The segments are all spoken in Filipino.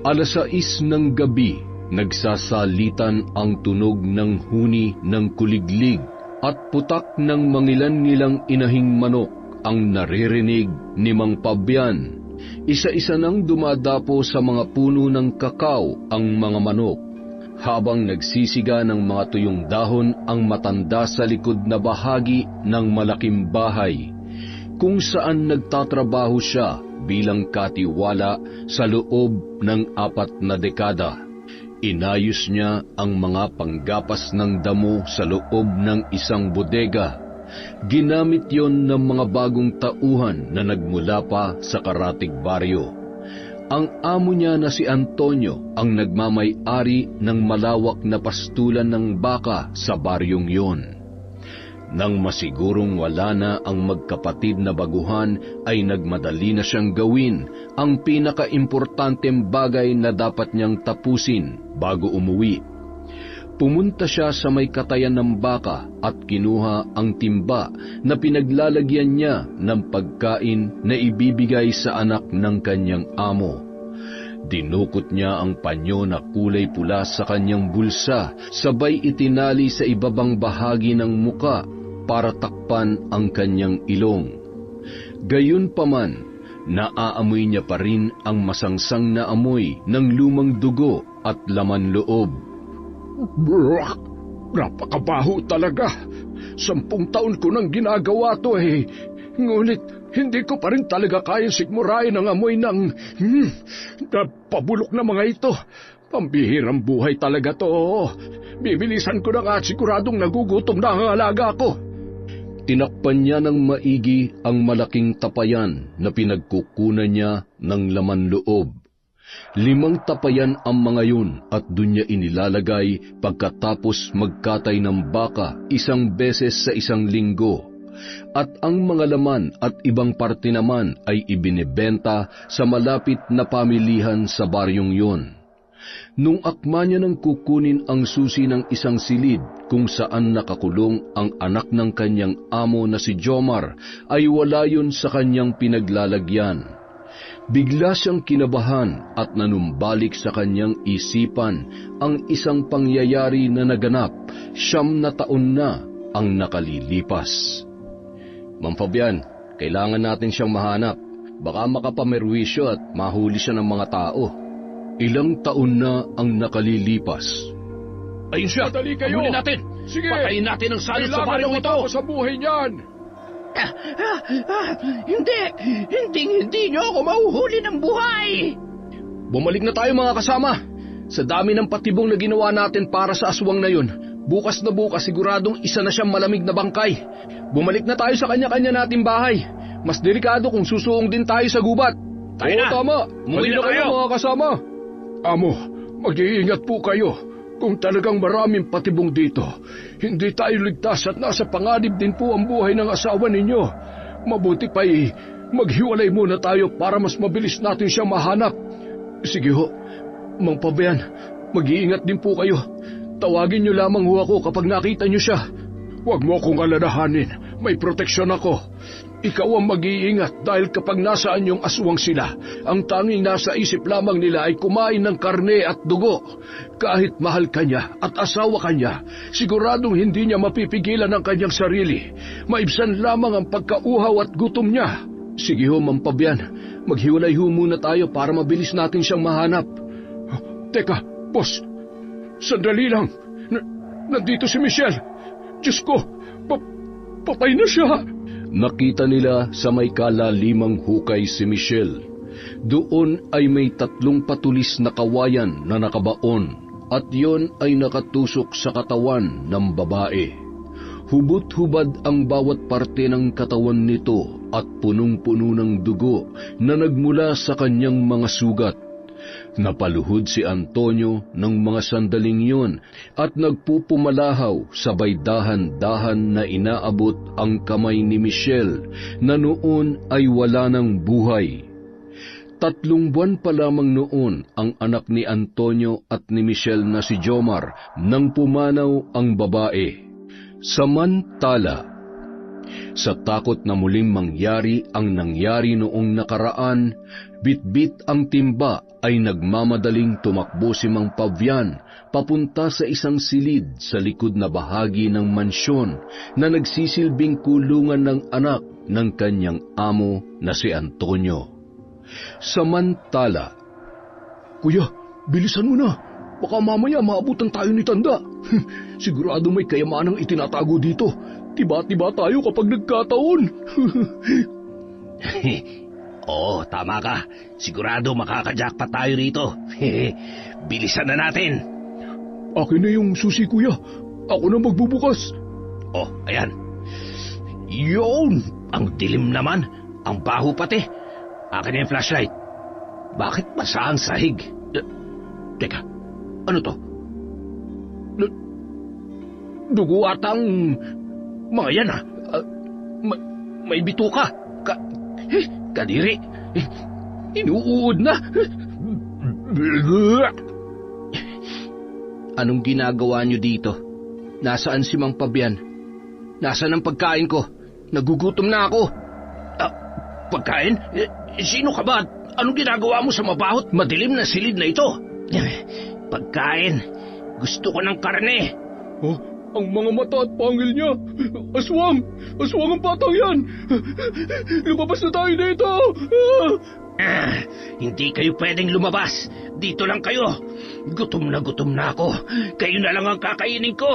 Alas-6 ng gabi, nagsasalitan ang tunog ng huni ng kuliglig at putak ng mangilan-ngilang inahing manok ang naririnig ni Mang Pabian. Isa-isa nang dumadapo sa mga puno ng kakao ang mga manok. Habang nagsisiga ng mga tuyong dahon ang matanda sa likod na bahagi ng malaking bahay, kung saan nagtatrabaho siya bilang katiwala sa loob ng 4 na dekada. Inayos niya ang mga panggapas ng damo sa loob ng isang bodega. Ginamit yon ng mga bagong tauhan na nagmula pa sa karatig baryo. Ang amo niya na si Antonio ang nagmamay-ari ng malawak na pastulan ng baka sa baryong yon. Nang masigurong wala na ang magkapatid na baguhan, ay nagmadali na siyang gawin ang pinakaimportanteng bagay na dapat niyang tapusin bago umuwi. Pumunta siya sa may katayan ng baka at kinuha ang timba na pinaglalagyan niya ng pagkain na ibibigay sa anak ng kanyang amo. Dinukot niya ang panyo na kulay pula sa kanyang bulsa, sabay itinali sa ibabang bahagi ng muka para takpan ang kanyang ilong. Gayunpaman, naaamoy niya pa rin ang masangsang na amoy ng lumang dugo at laman loob. Brak! Napakabaho talaga. 10 taon ko nang ginagawa to Ngunit hindi ko pa rin talaga kayang sigmurain ang amoy ng pabulok na mga ito. Pambihirang buhay talaga to. Bibilisan ko na nga at siguradong nagugutom na ang alaga ko. Tinakpan niya ng maigi ang malaking tapayan na pinagkukunan niya ng laman loob. 5 tapayan ang mga yun at dun niya inilalagay pagkatapos magkatay ng baka 1 beses sa 1 linggo. At ang mga laman at ibang parte naman ay ibinebenta sa malapit na pamilihan sa baryong yun. Nung akma niya nang kukunin ang susi ng isang silid kung saan nakakulong ang anak ng kanyang amo na si Jomar, ay wala yun sa kanyang pinaglalagyan. Bigla siyang kinabahan at nanumbalik sa kanyang isipan ang isang pangyayari na naganap 9 na taon na ang nakalilipas. Mang Fabian, kailangan natin siyang mahanap. Baka makapamerwisyo at mahuli siya ng mga tao. Ilang taon na ang nakalilipas. Ayun siya! Madali kayo! Huli natin! Sige! Patayin natin ang salot sa baryong ito! Kailangan sa buhay niyan! Hindi niyo ako mahuhuli ng buhay! Bumalik na tayo mga kasama. Sa dami ng patibong na ginawa natin para sa aswang na yun, bukas na bukas siguradong isa na siyang malamig na bangkay. Bumalik na tayo sa kanya-kanya nating bahay. Mas delikado kung susuong din tayo sa gubat. Tayo na! Tama. Umuwi na kayo tayo. mga kasama. Amo, mag-iingat po kayo. Kung talagang maraming patibong dito, hindi tayo ligtas at nasa panganib din po ang buhay ng asawa ninyo. Mabuti pa'y maghiwalay muna tayo para mas mabilis natin siyang mahanap. Sige ho, Mang Pabian, mag-iingat din po kayo. Tawagin niyo lamang ho ako kapag nakita niyo siya. Huwag mo akong alalahanin, may proteksyon ako. Ikaw ang mag-iingat dahil kapag nasaan yung aswang sila, ang tanging nasa isip lamang nila ay kumain ng karne at dugo. Kahit mahal ka niya at asawa ka niya, siguradong hindi niya mapipigilan ang kanyang sarili. Maibsan lamang ang pagkauhaw at gutom niya. Sige ho, Mang Pabian, maghiwalay ho muna tayo para mabilis natin siyang mahanap. Teka, boss, sandali lang. Nandito si Michelle. Diyos ko, patay na siya. Nakita nila sa may kalalimang hukay si Michelle. Doon ay may 3 patulis na kawayan na nakabaon at yon ay nakatusok sa katawan ng babae. Hubot-hubad ang bawat parte ng katawan nito at punong-puno ng dugo na nagmula sa kanyang mga sugat. Napaluhod si Antonio ng mga sandaling yun at nagpupumalahaw sabay dahan-dahan na inaabot ang kamay ni Michelle na noon ay wala ng buhay. 3 buwan pa lamang noon ang anak ni Antonio at ni Michelle na si Jomar nang pumanaw ang babae. Samantala, Sa takot na muling mangyari ang nangyari noong nakaraan, bitbit ang timba ay nagmamadaling tumakbo si Mang Fabian papunta sa isang silid sa likod na bahagi ng mansyon na nagsisilbing kulungan ng anak ng kanyang amo na si Antonio. Samantala, Kuya, bilisan mo na. Baka mamaya maabutan tayo ni Tanda. Sigurado may kayamanang itinatago dito. Tiba-tiba tayo kapag nagkataon. Oo, tama ka. Sigurado makakajackpot tayo rito. Bilisan na natin. Akin na yung susi, kuya. Ako na magbubukas. Oh, ayan. Yun! Ang dilim naman. Ang baho pati. Akin na yung flashlight. Bakit basa ang sahig? Teka, ano to? Dugo atang... Mga yan ha. May bituka. Kadiri. Inuud na. Anong ginagawa niyo dito? Nasaan si Mang Fabian? Nasaan ang pagkain ko? Nagugutom na ako. Pagkain? Sino ka ba? Anong ginagawa mo sa mabahot madilim na silid na ito? Pagkain. Gusto ko ng karne. Oh, ang mga mata at pangil niya. Aswang! Aswang ang batang yan! Lumabas na tayo dito! Hindi kayo pwedeng lumabas. Dito lang kayo. Gutom na ako. Kayo na lang ang kakainin ko.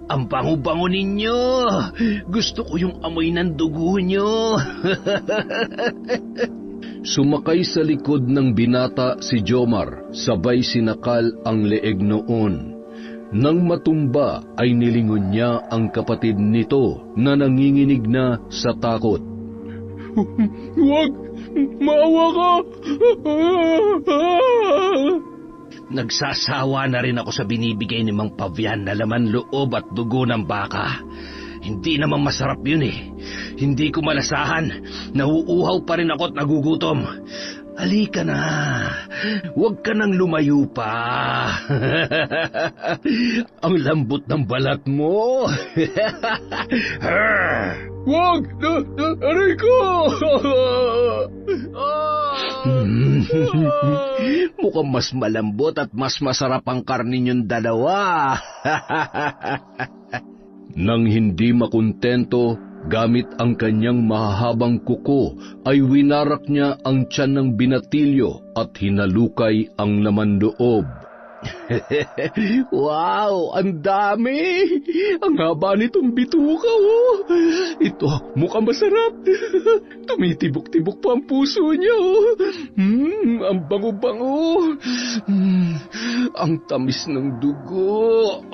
Ang bango-bango ninyo. Gusto ko yung amoy ng dugo nyo. sumakay sa likod ng binata si Jomar, sabay sinakal ang leeg noon. Nang matumba ay nilingon niya ang kapatid nito na nanginginig na sa takot. Huwag! Maawa ka! Nagsasawa na rin ako sa binibigay ni Mang Fabian na laman loob at dugo ng baka. Hindi naman masarap yun eh. Hindi ko malasahan. Nauuhaw pa rin ako at nagugutom. Halika na. Huwag ka nang lumayo pa. Ang lambot ng balat mo. Huwag! Aray ko! Mukhang mas malambot at mas masarap ang karne niyong dalawa. Nang hindi makontento, gamit ang kanyang mahahabang kuko, ay winarak niya ang tiyan ng binatilyo at hinalukay ang laman loob. Wow! Ang dami! Ang haba nitong bituka, oh! Ito, mukhang masarap. Tumitibok-tibok pa ang puso niya, oh! Ang bango-bango! Ang tamis ng dugo!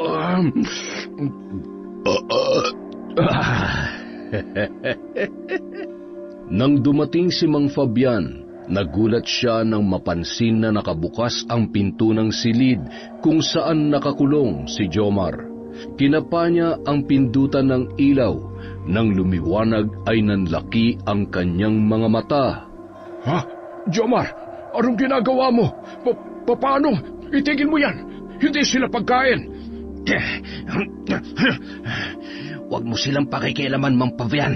Nang dumating si Mang Fabian, nagulat siya nang mapansin na nakabukas ang pinto ng silid kung saan nakakulong si Jomar. Kinapa niya ang pindutan ng ilaw. Nang lumiwanag ay nanlaki ang kanyang mga mata. Ha? Jomar, anong ginagawa mo? Paano? Itigil mo yan! Hindi sila pagkain! Huwag mo silang pakikialaman, Mang Fabian.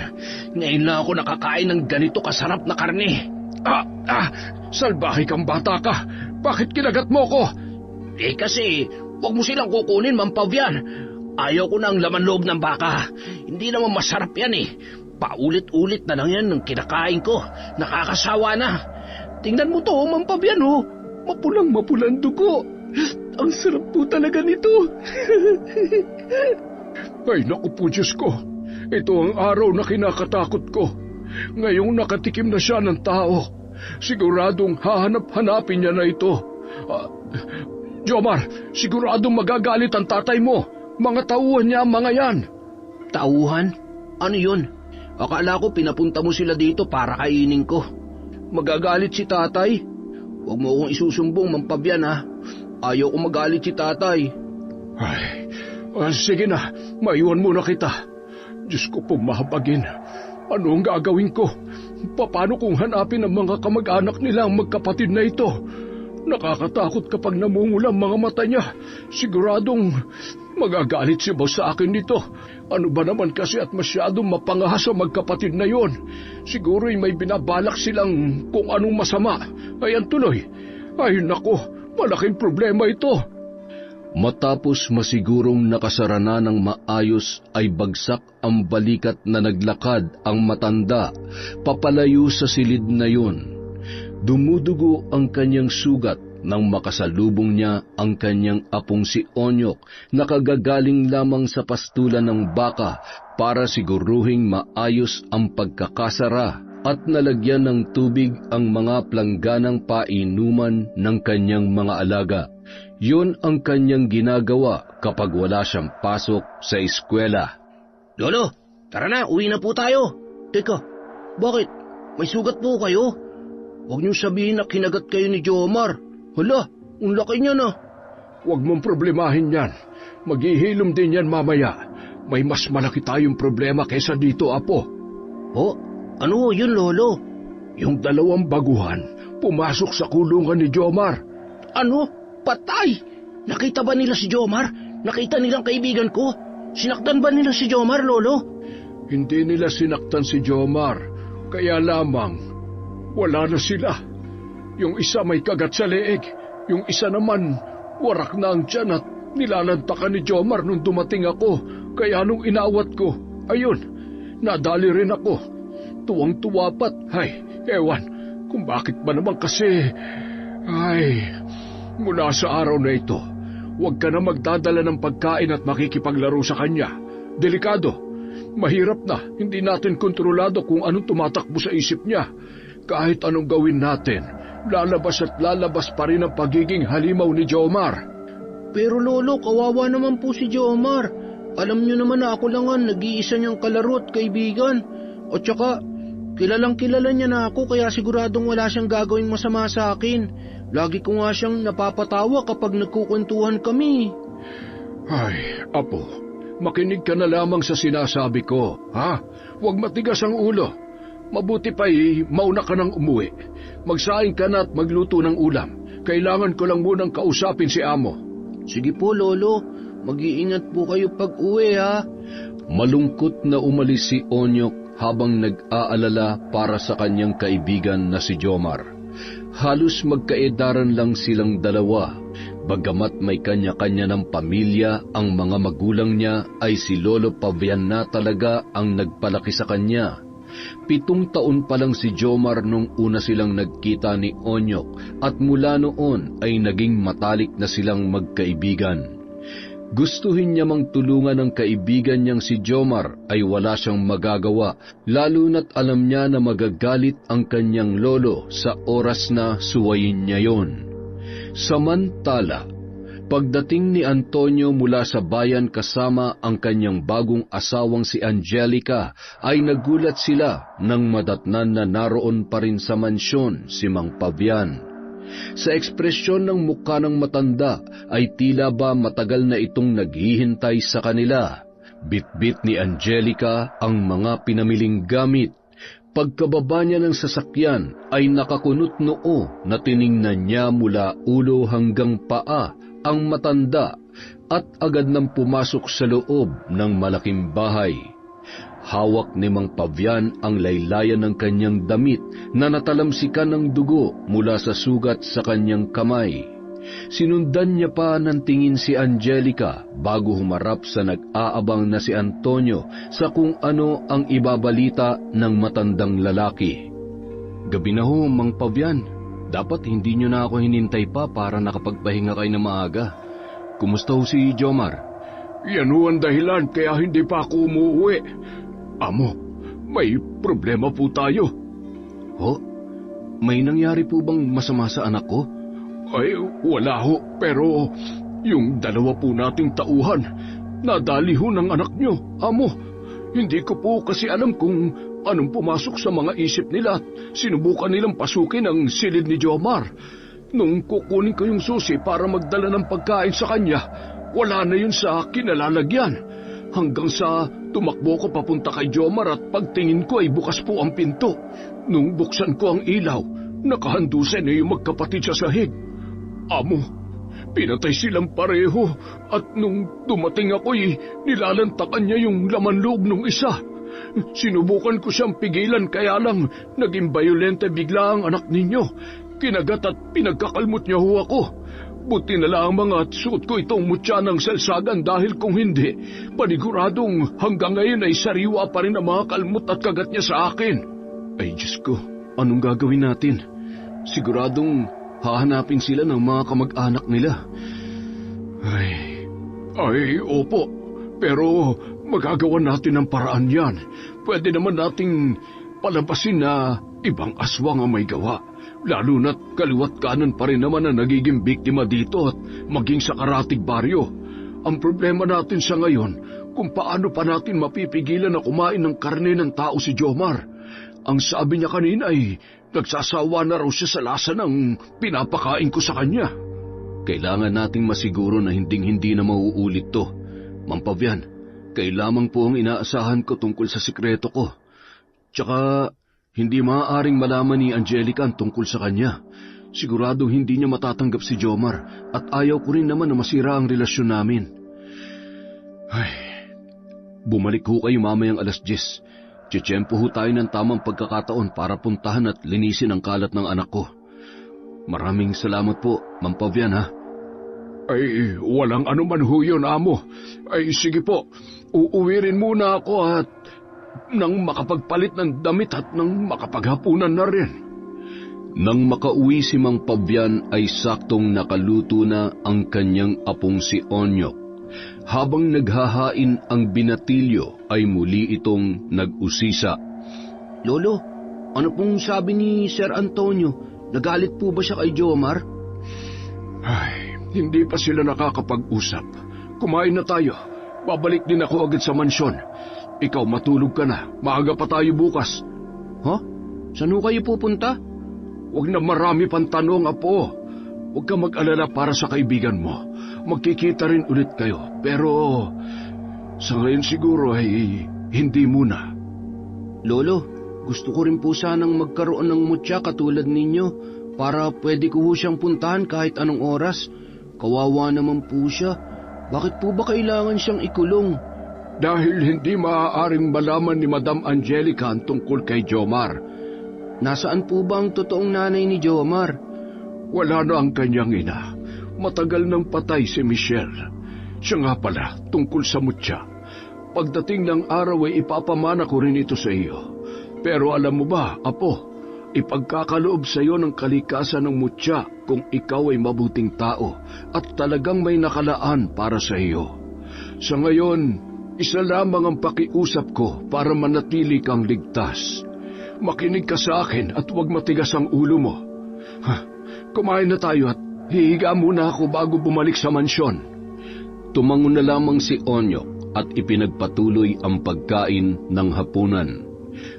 Ngayon lang ako nakakain ng ganito kasarap na karne. Salbahe kang bata ka. Bakit kinagat mo ko? Kasi, huwag mo silang kukunin, Mang Fabian. Ayaw ko na ang laman loob ng baka. Hindi naman masarap yan eh. Paulit-ulit na lang yan ng kinakain ko. Nakakasawa na. Tingnan mo to, Mang Fabian, oh. Mapulang-mapulang dugo. Ang sarap po talaga nito. Ay, naku po, Diyos ko. Ito ang araw na kinakatakot ko. Ngayong nakatikim na siya ng tao, siguradong hahanap-hanapin niya na ito. Jomar, siguradong magagalit ang tatay mo. Mga tauhan niya ang mga yan. Tauhan? Ano yun? Akala ko pinapunta mo sila dito para kainin ko. Magagalit si tatay? Huwag mo akong isusumbong, Mang Fabian, ha? Ayaw ko magalit si tatay. Ay, sige na, maiwan muna kita. Diyos ko po, mahabagin. Ano ang gagawin ko? Paano kung hanapin ang mga kamag-anak nila ang magkapatid na ito? Nakakatakot kapag namumula ang mga mata niya. Siguradong Magagalit si boss sa akin nito. Ano ba naman kasi at masyadong mapangahas ang magkapatid na yon. Siguro'y may binabalak silang kung anong masama. Ayan tuloy. Ay nako, malaking problema ito. Matapos masigurong nakasara na ng maayos ay bagsak ang balikat na naglakad ang matanda papalayo sa silid na yun. Dumudugo ang kanyang sugat nang makasalubong niya ang kanyang apong si Onyok na kagagaling lamang sa pastulan ng baka para siguruhing maayos ang pagkakasara at nalagyan ng tubig ang mga plangganang painuman ng kanyang mga alaga. Yun ang kanyang ginagawa kapag wala siyang pasok sa eskwela. Lolo, tara na, uwi na po tayo. Teka, bakit? May sugat po kayo? Huwag niyong sabihin na kinagat kayo ni Jomar. Hala, ang laki niya na. Huwag mong problemahin yan. Maghihilom din yan mamaya. May mas malaki tayong problema kaysa dito, Apo. Oh, ano yun, Lolo? Yung 2 baguhan, pumasok sa kulungan ni Jomar. Ano? Patay? Nakita ba nila si Jomar? Nakita nilang kaibigan ko? Sinaktan ba nila si Jomar, Lolo? Hindi nila sinaktan si Jomar. Kaya lamang, wala na sila. Yung isa may kagat sa leeg. Yung isa naman, warak na ang tiyan at nilalantakan ni Jomar nung dumating ako. Kaya nung inawat ko, ayun, nadali rin ako. Tuwang-tuwa pat. Ay, ewan, kung bakit ba naman kasi... Ay, mula sa araw na ito, huwag ka na magdadala ng pagkain at makikipaglaro sa kanya. Delikado. Mahirap na, hindi natin kontrolado kung anong tumatakbo sa isip niya. Kahit anong gawin natin, lalabas at lalabas pa rin ang pagiging halimaw ni Jomar. Pero Lolo, kawawa naman po si Jomar. Alam niyo naman na ako lang ang nag-iisa niyang kalaro at kaibigan. At saka, kilalang kilala niya na ako kaya siguradong wala siyang gagawing masama sa akin. Lagi ko nga siyang napapatawa kapag nagkukwentuhan kami. Ay, Apo, makinig ka na lamang sa sinasabi ko, ha? Huwag matigas ang ulo. Mabuti pa'y mauna ka nang umuwi. Magsaing ka na at magluto ng ulam. Kailangan ko lang munang kausapin si Amo. Sige po, Lolo. Mag-iingat po kayo pag uwi, ha? Malungkot na umalis si Onyok habang nag-aalala para sa kanyang kaibigan na si Jomar. Halos magkaedaran lang silang dalawa. Bagamat may kanya-kanya ng pamilya, ang mga magulang niya ay si Lolo Pavian na talaga ang nagpalaki sa kanya. 7 taon pa lang si Jomar nung una silang nagkita ni Onyok at mula noon ay naging matalik na silang magkaibigan. Gustuhin niya mang tulungan ng kaibigan niyang si Jomar ay wala siyang magagawa, lalo na't alam niya na magagalit ang kanyang lolo sa oras na suwayin niya yon. Samantala, pagdating ni Antonio mula sa bayan kasama ang kanyang bagong asawang si Angelica, ay nagulat sila nang madatnan na naroon pa rin sa mansyon si Mang Pavian. Sa ekspresyon ng mukha ng matanda ay tila ba matagal na itong naghihintay sa kanila. Bitbit ni Angelica ang mga pinamiling gamit. Pagkababa niya ng sasakyan ay nakakunot noo na tiningnan niya mula ulo hanggang paa ang matanda at agad nang pumasok sa loob ng malaking bahay. Hawak ni Mang Pavian ang laylayan ng kanyang damit na natalamsikan ng dugo mula sa sugat sa kanyang kamay. Sinundan niya pa ng tingin si Angelica bago humarap sa nag-aabang na si Antonio sa kung ano ang ibabalita ng matandang lalaki. Gabi na ho, Mang Pavian. Dapat hindi niyo na ako hinintay pa para nakapagpahinga kayo na maaga. Kumusta ho si Jomar? Yan ho ang dahilan kaya hindi pa ako umuwi. Amo, may problema po tayo. Ho? May nangyari po bang masama sa anak ko? Ay, wala ho, pero yung 2 po nating tauhan, nadali ho ng anak nyo, Amo. Hindi ko po kasi alam kung anong pumasok sa mga isip nila at sinubukan nilang pasukin ang silid ni Jomar. Nung kukunin ko yung susi para magdala ng pagkain sa kanya, wala na yun sa kinalalagyan. Hanggang sa tumakbo ko papunta kay Jomar at pagtingin ko ay bukas po ang pinto. Nung buksan ko ang ilaw, nakahandusan na yung magkapatid sa sahig. Amo, Pinatay silang pareho at nung dumating ako'y nilalantakan niya yung laman loob nung isa. Sinubukan ko siyang pigilan kaya lang naging bayolente bigla ang anak ninyo. Kinagat at pinagkakalmot niya ho ako. Buti na lamang at suot ko itong mutya ng salsagan dahil kung hindi, paniguradong hanggang ngayon ay sariwa pa rin ang mga kalmot at kagat niya sa akin. Ay Diyos ko, anong gagawin natin? Siguradong hahanapin sila ng mga kamag-anak nila. Ay, opo. Pero magagawa natin ang paraan yan. Pwede naman nating palabasin na ibang aswang ang may gawa. Lalo na't kaliwat kanan pa rin naman ang nagiging biktima dito at maging sa Karatig Baryo. Ang problema natin sa ngayon, kung paano pa natin mapipigilan na kumain ng karne ng tao si Jomar. Ang sabi niya kanina ay nagsasawa na raw siya sa lasa ng pinapakain ko sa kanya. Kailangan nating masiguro na hinding-hindi na mauulit to. Mang Pavian, kayo lamang po ang inaasahan ko tungkol sa sikreto ko. Tsaka hindi maaaring malaman ni Angelica ang tungkol sa kanya. Siguradong hindi niya matatanggap si Jomar at ayaw ko rin naman na masira ang relasyon namin. Bumalik ho kayo mamayang 10:00. Tsitsyempo ho tayo ng tamang pagkakataon para puntahan at linisin ang kalat ng anak ko. Maraming salamat po, Mang Pavian, ha? Ay, walang anuman ho yun, amo. Ay, sige po, uuwi rin muna ako at nang makapagpalit ng damit at nang makapaghapunan na rin. Nang makauwi si Mang Pavian ay saktong nakaluto na ang kanyang apong si Onyok. Habang naghahain ang binatilyo ay muli itong nag-usisa. Lolo, ano pong sabi ni Sir Antonio? Nagalit po ba siya kay Jomar? Ay, hindi pa sila nakakapag-usap. Kumain na tayo. Babalik din ako agad sa mansyon. Ikaw matulog ka na. Maaga pa tayo bukas. Ha? Saan ho kayo pupunta? Huwag na marami pang tanong, apo. Huwag ka mag-alala para sa kaibigan mo. Magkikita rin ulit kayo. Pero sa ngayon siguro ay hindi muna. Lolo, gusto ko rin po sanang magkaroon ng mutya katulad ninyo para pwede ko ho siyang puntahan kahit anong oras. Kawawa naman po siya. Bakit po ba kailangan siyang ikulong? Dahil hindi maaaring malaman ni Madam Angelica ang tungkol kay Jomar. Nasaan po ba ang totoong nanay ni Jomar? Wala na ang kanyang ina. Matagal nang patay si Michelle. Siya nga pala, tungkol sa mutya. Pagdating ng araw ay ipapamana ko rin ito sa iyo. Pero alam mo ba, apo, ipagkakaloob sa iyo ng kalikasan ng mutya kung ikaw ay mabuting tao at talagang may nakalaan para sa iyo. Sa ngayon, isa lamang ang pakiusap ko para manatili kang ligtas. Makinig ka sa akin at huwag matigas ang ulo mo. Kumain na tayo at hihiga muna ako bago bumalik sa mansyon. Tumango na lamang si Onyok at ipinagpatuloy ang pagkain ng hapunan.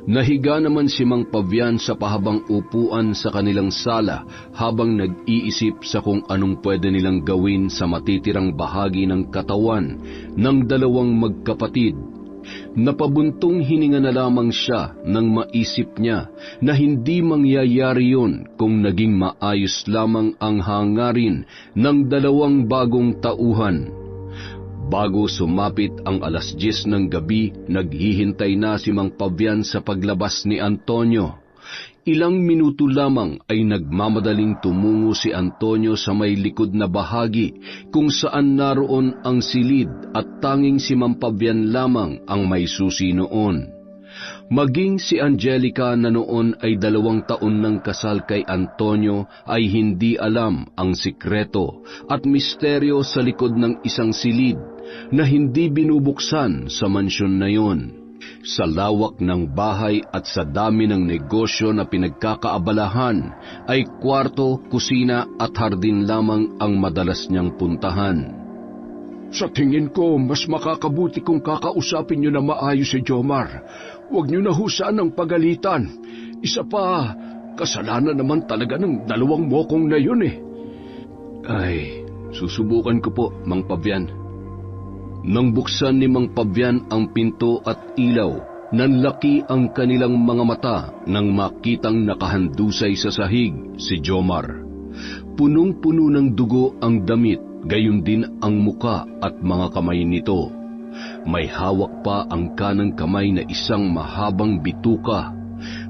Nahiga naman si Mang Pavian sa pahabang upuan sa kanilang sala habang nag-iisip sa kung anong pwede nilang gawin sa matitirang bahagi ng katawan ng dalawang magkapatid. Napabuntong hininga na lamang siya nang maisip niya na hindi mangyayari yun kung naging maayos lamang ang hangarin ng dalawang bagong tauhan. Bago sumapit ang 10:00 ng gabi, naghihintay na si Mang Pavian sa paglabas ni Antonio. Ilang minuto lamang ay nagmamadaling tumungo si Antonio sa may likod na bahagi kung saan naroon ang silid at tanging si Mang Pavian lamang ang may susi noon. Maging si Angelica na noon ay 2 taon ng kasal kay Antonio ay hindi alam ang sikreto at misteryo sa likod ng isang silid na hindi binubuksan sa mansyon na yon. Sa lawak ng bahay at sa dami ng negosyo na pinagkakaabalahan ay kwarto, kusina at hardin lamang ang madalas niyang puntahan. Sa tingin ko, mas makakabuti kung kakausapin niyo na maayos si Jomar. Huwag niyo na husan ng pagalitan. Isa pa, kasalanan naman talaga ng 2 mokong na yun eh. Ay, susubukan ko po, Mang Pavian. Nang buksan ni Mang Pavian ang pinto at ilaw, nanlaki ang kanilang mga mata nang makitang nakahandusay sa sahig si Jomar. Punong-puno ng dugo ang damit, gayon din ang muka at mga kamay nito. May hawak pa ang kanang kamay na isang mahabang bituka.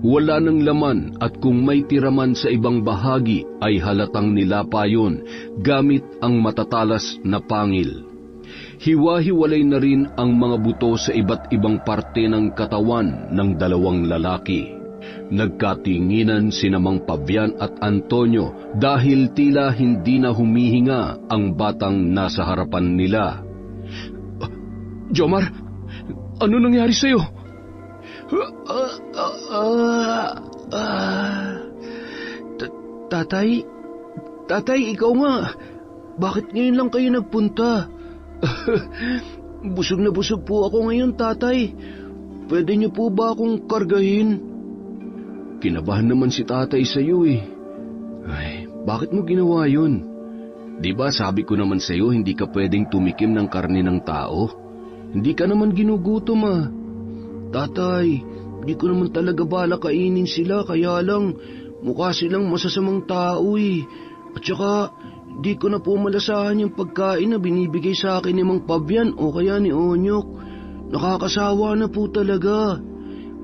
Wala ng laman at kung may tiraman sa ibang bahagi ay halatang nilapa yun gamit ang matatalas na pangil. Hiwa-hiwalay na rin ang mga buto sa iba't ibang parte ng katawan ng dalawang lalaki. Nagkatinginan sina Mang Pabian at Antonio dahil tila hindi na humihinga ang batang nasa harapan nila. Jomar, ano nangyari sa'yo? Tatay, ikaw nga. Bakit ngayon lang kayo nagpunta? Busog na busog po ako ngayon, tatay. Pwede niyo po ba akong kargahin? Kinabahan naman si tatay sa iyo eh. Ay, bakit mo ginawa yun? Di ba sabi ko naman sa iyo hindi ka pwedeng tumikim ng karne ng tao? Hindi ka naman ginugutom ah. Tatay, di ko naman talaga bala kainin sila, kaya lang mukha silang masasamang tao eh. At saka, di ko na po malasahan yung pagkain na binibigay sa akin ni Mang Pabian o kaya ni Onyok. Nakakasawa na po talaga.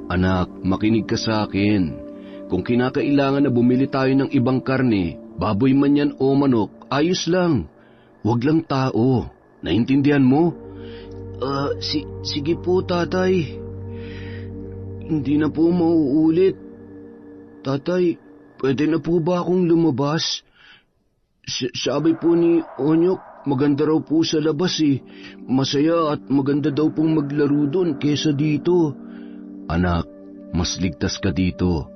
Anak, makinig ka sa akin. Kung kinakailangan na bumili tayo ng ibang karne, baboy man yan o manok, ayos lang. Huwag lang tao. Naintindihan mo? Sige po, tatay. Hindi na po mauulit. Tatay, pwede na po ba akong lumabas? Sabi po ni Onyok, maganda raw po sa labas eh. Masaya at maganda daw pong maglaro doon kesa dito. Anak, mas ligtas ka dito.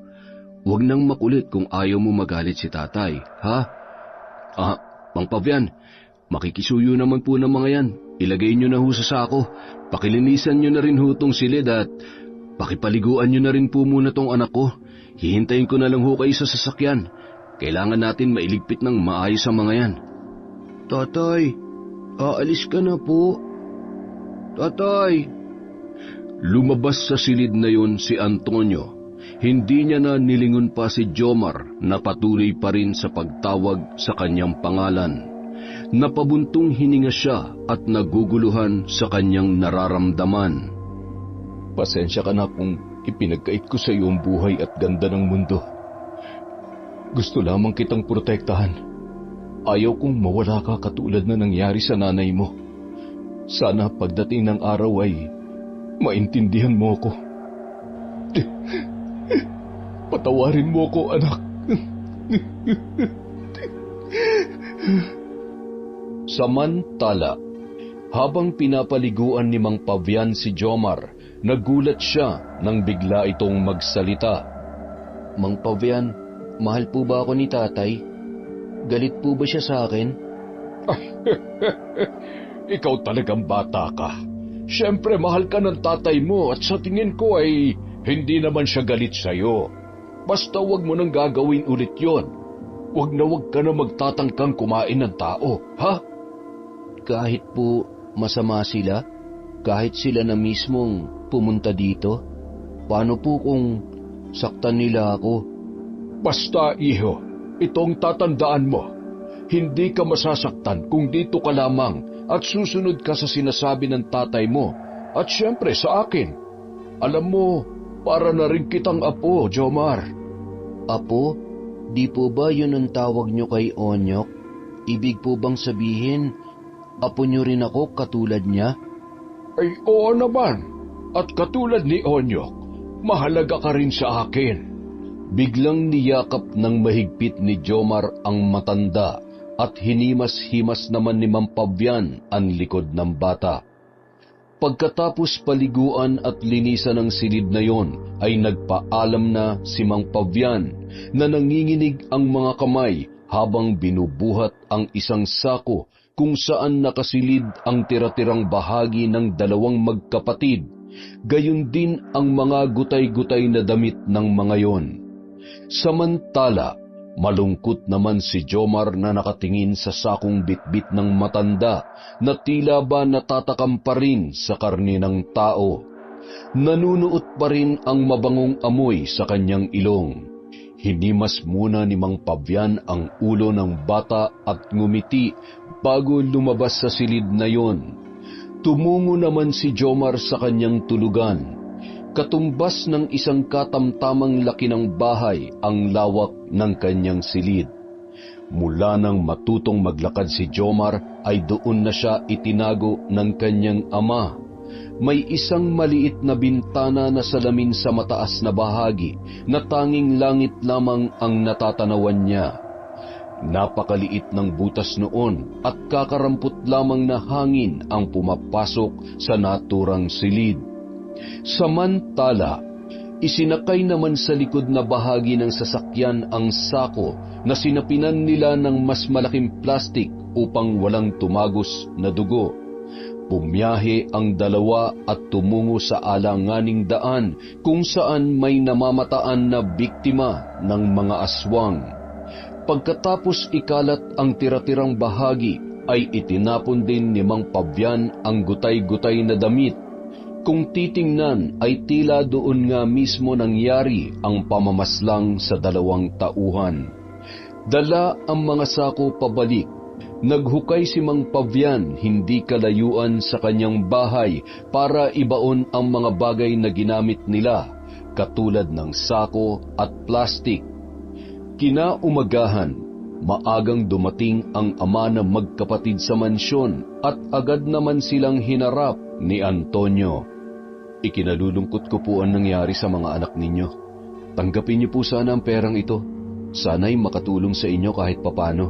Huwag nang makulit kung ayaw mo magalit si tatay, ha? Mang Pabian, makikisuyo naman po ng mga yan. Ilagay nyo na ho sa sako. Pakilinisan nyo na rin ho tong silid at pakipaliguan nyo na rin po muna tong anak ko. Hihintayin ko na lang ho kayo sa sasakyan. Kailangan natin mailigpit ng maayos ang mga yan. Tatay, aalis ka na po. Tatay. Lumabas sa silid na yon si Antonio. Hindi niya na nilingon pa si Jomar na patuloy pa rin sa pagtawag sa kanyang pangalan. Napabuntong hininga siya at naguguluhan sa kanyang nararamdaman. Pasensya ka na kung ipinagkait ko sa iyo ang buhay at ganda ng mundo. Gusto lamang kitang protektahan. Ayaw kong mawala ka katulad na nangyari sa nanay mo. Sana pagdating ng araw ay maintindihan mo ko. Patawarin mo ko, anak. Samantala, habang pinapaliguan ni Mang Pabian si Jomar, nagulat siya nang bigla itong magsalita. Mang Pabian, mahal po ba ako ni tatay? Galit po ba siya sa akin? Ikaw talagang bata ka. Siyempre mahal ka ng tatay mo at sa tingin ko ay hindi naman siya galit sa'yo. Basta wag mo nang gagawin ulit yon. Wag ka na magtatangkang kumain ng tao, ha? Kahit po masama sila, kahit sila na mismong pumunta dito, paano po kung saktan nila ako? Basta iho, itong tatandaan mo, hindi ka masasaktan kung dito ka lamang at susunod ka sa sinasabi ng tatay mo at siyempre sa akin. Alam mo, para na rin kitang apo, Jomar. Apo? Di po ba yun ang tawag nyo kay Onyok? Ibig po bang sabihin, apo nyo rin ako katulad niya? Ay oo naman, at katulad ni Onyok, mahalaga ka rin sa akin. Biglang niyakap ng mahigpit ni Jomar ang matanda at hinimas-himas naman ni Mang Pabian ang likod ng bata. Pagkatapos paliguan at linisan ng silid na yon, ay nagpaalam na si Mang Pabian na nanginginig ang mga kamay habang binubuhat ang isang sako kung saan nakasilid ang tira-tirang bahagi ng dalawang magkapatid, gayon din ang mga gutay-gutay na damit ng mga yon. Samantala, malungkot naman si Jomar na nakatingin sa sakong bitbit ng matanda na tila ba natatakam pa rin sa karne ng tao. Nanunuot pa rin ang mabangong amoy sa kanyang ilong. Hinimas muna ni Mang Pabian ang ulo ng bata at ngumiti bago lumabas sa silid na yon. Tumungo naman si Jomar sa kanyang tulugan. Katumbas ng isang katamtamang laki ng bahay ang lawak ng kanyang silid. Mula nang matutong maglakad si Jomar ay doon na siya itinago ng kanyang ama. May isang maliit na bintana na salamin sa mataas na bahagi na tanging langit lamang ang natatanawan niya. Napakaliit ng butas noon at kakarampot lamang na hangin ang pumapasok sa naturang silid. Samantala, isinakay naman sa likod na bahagi ng sasakyan ang sako na sinapinan nila ng mas malaking plastik upang walang tumagos na dugo. Bumiyahe ang dalawa at tumungo sa alanganing daan kung saan may namamataan na biktima ng mga aswang. Pagkatapos ikalat ang tira-tirang bahagi, ay itinapon din ni Mang Pabian ang gutay-gutay na damit. Kung titingnan ay tila doon nga mismo nangyari ang pamamaslang sa dalawang tauhan. Dala ang mga sako pabalik. Naghukay si Mang Pabian hindi kalayuan sa kanyang bahay para ibaon ang mga bagay na ginamit nila, katulad ng sako at plastik. Kinaumagahan, maagang dumating ang ama ng magkapatid sa mansyon at agad naman silang hinarap ni Antonio. Ikinalulungkot ko po ang nangyari sa mga anak ninyo. Tanggapin niyo po sana ang perang ito. Sana'y makatulong sa inyo kahit papano.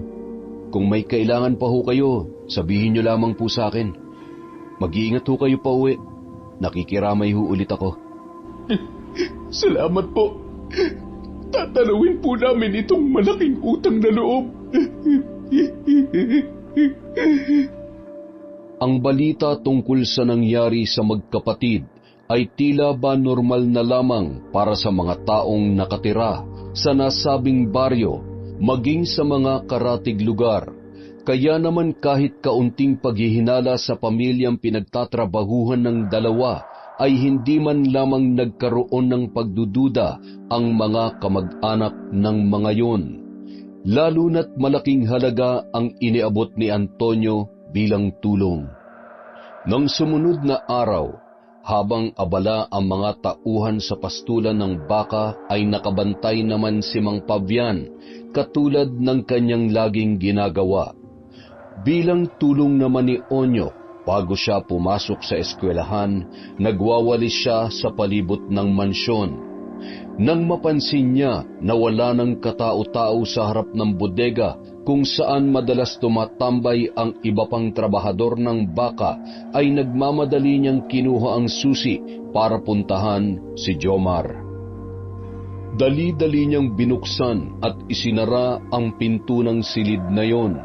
Kung may kailangan pa ho kayo, sabihin niyo lamang po sa akin. Mag-iingat ho kayo pa uwi. Nakikiramay ho ulit ako. Salamat po. Tatanawin po namin itong malaking utang na loob. Ang balita tungkol sa nangyari sa magkapatid ay tila ba normal na lamang para sa mga taong nakatira sa nasabing baryo, maging sa mga karatig lugar. Kaya naman kahit kaunting paghihinala sa pamilyang pinagtatrabahuhan ng dalawa, ay hindi man lamang nagkaroon ng pagdududa ang mga kamag-anak ng mga yon. Lalo na't malaking halaga ang iniabot ni Antonio bilang tulong. Nang sumunod na araw, habang abala ang mga tauhan sa pastulan ng baka, ay nakabantay naman si Mang Pabian, katulad ng kanyang laging ginagawa. Bilang tulong naman ni Onyok, bago siya pumasok sa eskwelahan, nagwawalis siya sa palibot ng mansyon. Nang mapansin niya na wala ng katao-tao sa harap ng bodega kung saan madalas tumatambay ang iba pang trabahador ng baka, ay nagmamadali niyang kinuha ang susi para puntahan si Jomar. Dali-dali niyang binuksan at isinara ang pinto ng silid na yon.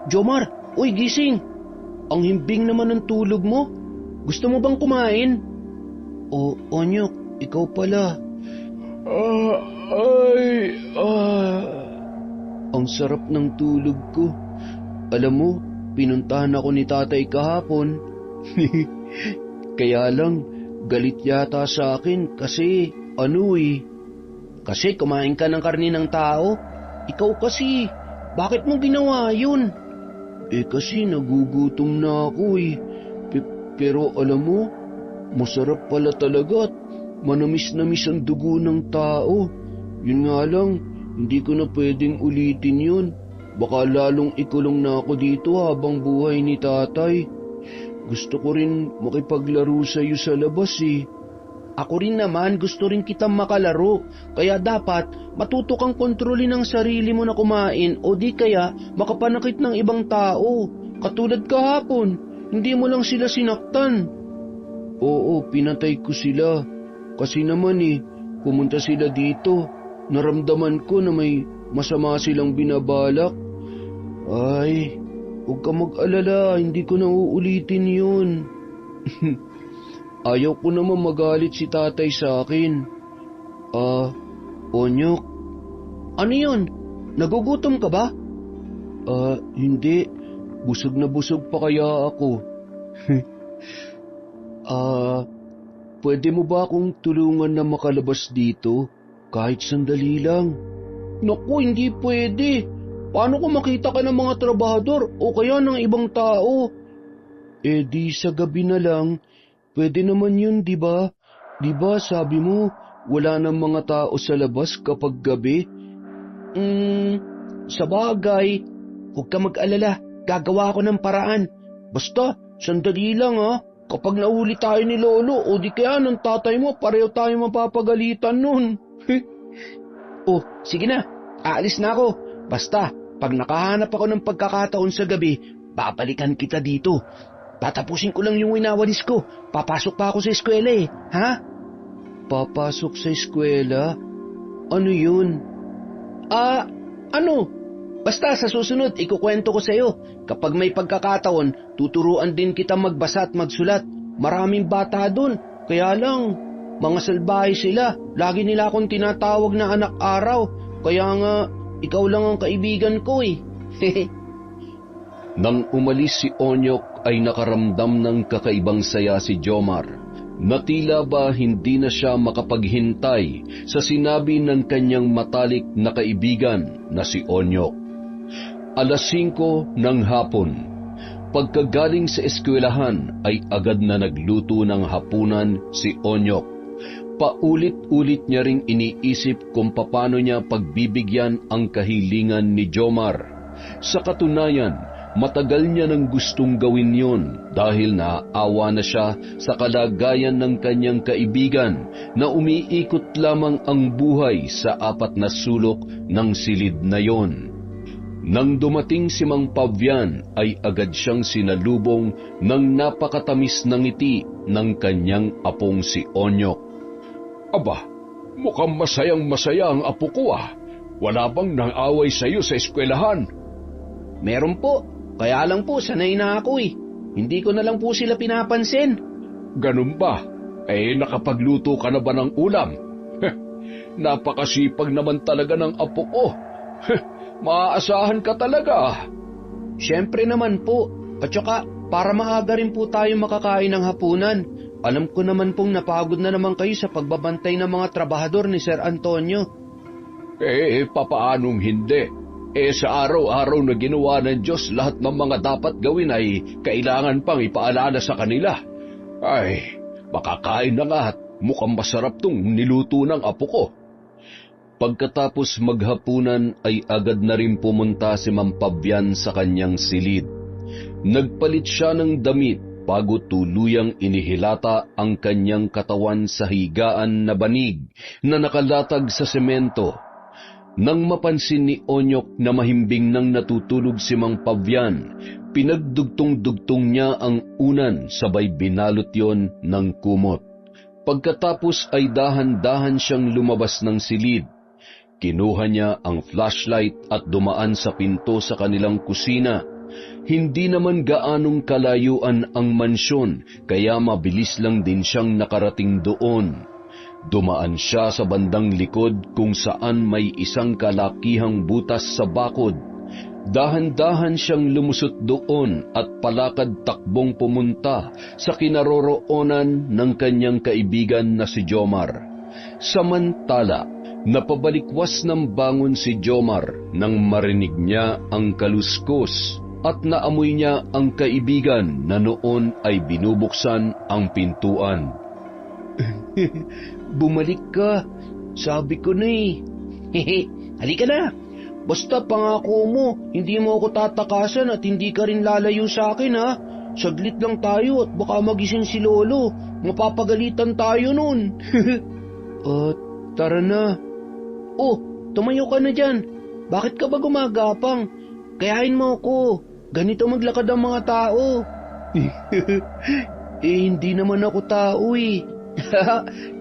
Jomar, uy gising! Ang himbing naman ng tulog mo. Gusto mo bang kumain? O, Onyok, ikaw pala. Ang sarap ng tulog ko. Alam mo, pinuntahan ako ni tatay kahapon. Kaya lang, galit yata sa akin kasi, Kasi kumain ka ng karne ng tao. Ikaw kasi, bakit mo ginawa yun? Kasi nagugutom na ako Pero alam mo, masarap pala talaga at manamis-namis ang dugo ng tao. Yun nga lang, hindi ko na pwedeng ulitin yun. Baka lalong ikulong na ako dito habang buhay ni tatay. Gusto ko rin makipaglaro sa iyo sa labas Ako rin naman, gusto rin kitang makalaro. Kaya dapat matuto kang kontrolin ang sarili mo na kumain o di kaya makapanakit ng ibang tao. Katulad kahapon, hindi mo lang sila sinaktan. Oo, pinatay ko sila. Kasi naman pumunta sila dito. Naramdaman ko na may masama silang binabalak. Ay, huwag ka mag-alala, hindi ko na uulitin yun. Ayaw ko naman magalit si tatay sa akin. Onyok. Ano yun? Nagugutom ka ba? Hindi. Busog na busog pa kaya ako. Pwede mo ba akong tulungan na makalabas dito? kahit sandali lang. Naku, hindi pwede. Paano kung makita ka ng mga trabahador o kaya ng ibang tao? Eh di sa gabi na lang, pwede naman yun, di ba? Di ba sabi mo, wala ng mga tao sa labas kapag gabi? Sa bagay, huwag ka mag-alala, gagawa ko ng paraan. Basta, sandali lang ha. Kapag nahuli tayo ni Lolo o di kaya ng tatay mo, pareho tayo mapapagalitan nun. Oh, sige na, aalis na ako. Basta, pag nakahanap ako ng pagkakataon sa gabi, babalikan kita dito. Tatapusin ko lang yung winawalis ko. Papasok pa ako sa eskwela eh, ha? Papasok sa eskwela? Ano yun? Ano? Basta sa susunod, ikukwento ko sa'yo. Kapag may pagkakataon, tuturuan din kita magbasa at magsulat. Maraming bata dun. Kaya lang, mga salbahe sila. Lagi nila akong tinatawag na anak araw. Kaya nga, ikaw lang ang kaibigan ko eh. Nang umalis si Onyok ay nakaramdam ng kakaibang saya si Jomar, na tila ba hindi na siya makapaghintay sa sinabi ng kanyang matalik na kaibigan na si Onyok. 5:00 ng hapon, pagkagaling sa eskwelahan ay agad na nagluto ng hapunan si Onyok. Paulit-ulit niya ring iniisip kung paano niya pagbibigyan ang kahilingan ni Jomar. Sa katunayan, matagal niya nang gustong gawin yon dahil naaawa na siya sa kalagayan ng kanyang kaibigan na umiikot lamang ang buhay sa 4 na sulok ng silid na yon. Nang dumating si Mang Pavian ay agad siyang sinalubong ng napakatamis na ngiti ng kanyang apong si Onyok. Aba, mukhang masayang-masaya ang apo ko ah. Wala bang nang-away sa iyo sa eskwelahan? Meron po. Kaya lang po, sanay na ako eh. Hindi ko na lang po sila pinapansin. Ganun ba? Eh, nakapagluto ka na ba ng ulam? Napakasipag naman talaga ng apo ko. Maaasahan ka talaga. Siyempre naman po. At saka, para maaga rin po tayo makakain ng hapunan. Alam ko naman pong napagod na naman kayo sa pagbabantay ng mga trabahador ni Sir Antonio. Eh, papaanong hindi? Sa araw-araw na ginawa ng Diyos, lahat ng mga dapat gawin ay kailangan pang ipaalala sa kanila. Ay, makakain na nga at mukhang masarap tong niluto ng apo ko. Pagkatapos maghapunan ay agad na rin pumunta si Mang Pavian sa kanyang silid. Nagpalit siya ng damit bago tuluyang inihilata ang kanyang katawan sa higaan na banig na nakalatag sa semento. Nang mapansin ni Onyok na mahimbing nang natutulog si Mang Pavian, pinagdugtong-dugtong niya ang unan sabay binalot yon ng kumot. Pagkatapos ay dahan-dahan siyang lumabas ng silid. Kinuha niya ang flashlight at dumaan sa pinto sa kanilang kusina. Hindi naman gaanong kalayuan ang mansyon kaya mabilis lang din siyang nakarating doon. Dumaan siya sa bandang likod kung saan may isang kalakihang butas sa bakod. Dahan-dahan siyang lumusot doon at palakad takbong pumunta sa kinaroroonan ng kanyang kaibigan na si Jomar. Samantala, napabalikwas ng bangon si Jomar nang marinig niya ang kaluskos at naamoy niya ang kaibigan na noon ay binubuksan ang pintuan. Bumalik ka. Sabi ko na eh. Halika na. Basta pangako mo, hindi mo ako tatakasan at hindi ka rin lalayo sa akin ha. Saglit lang tayo at baka magising si Lolo. Mapapagalitan tayo nun. Tara na. Oh, tumayo ka na dyan. Bakit ka ba gumagapang? Kayain mo ako. Ganito maglakad ang mga tao. Hindi naman ako tao eh.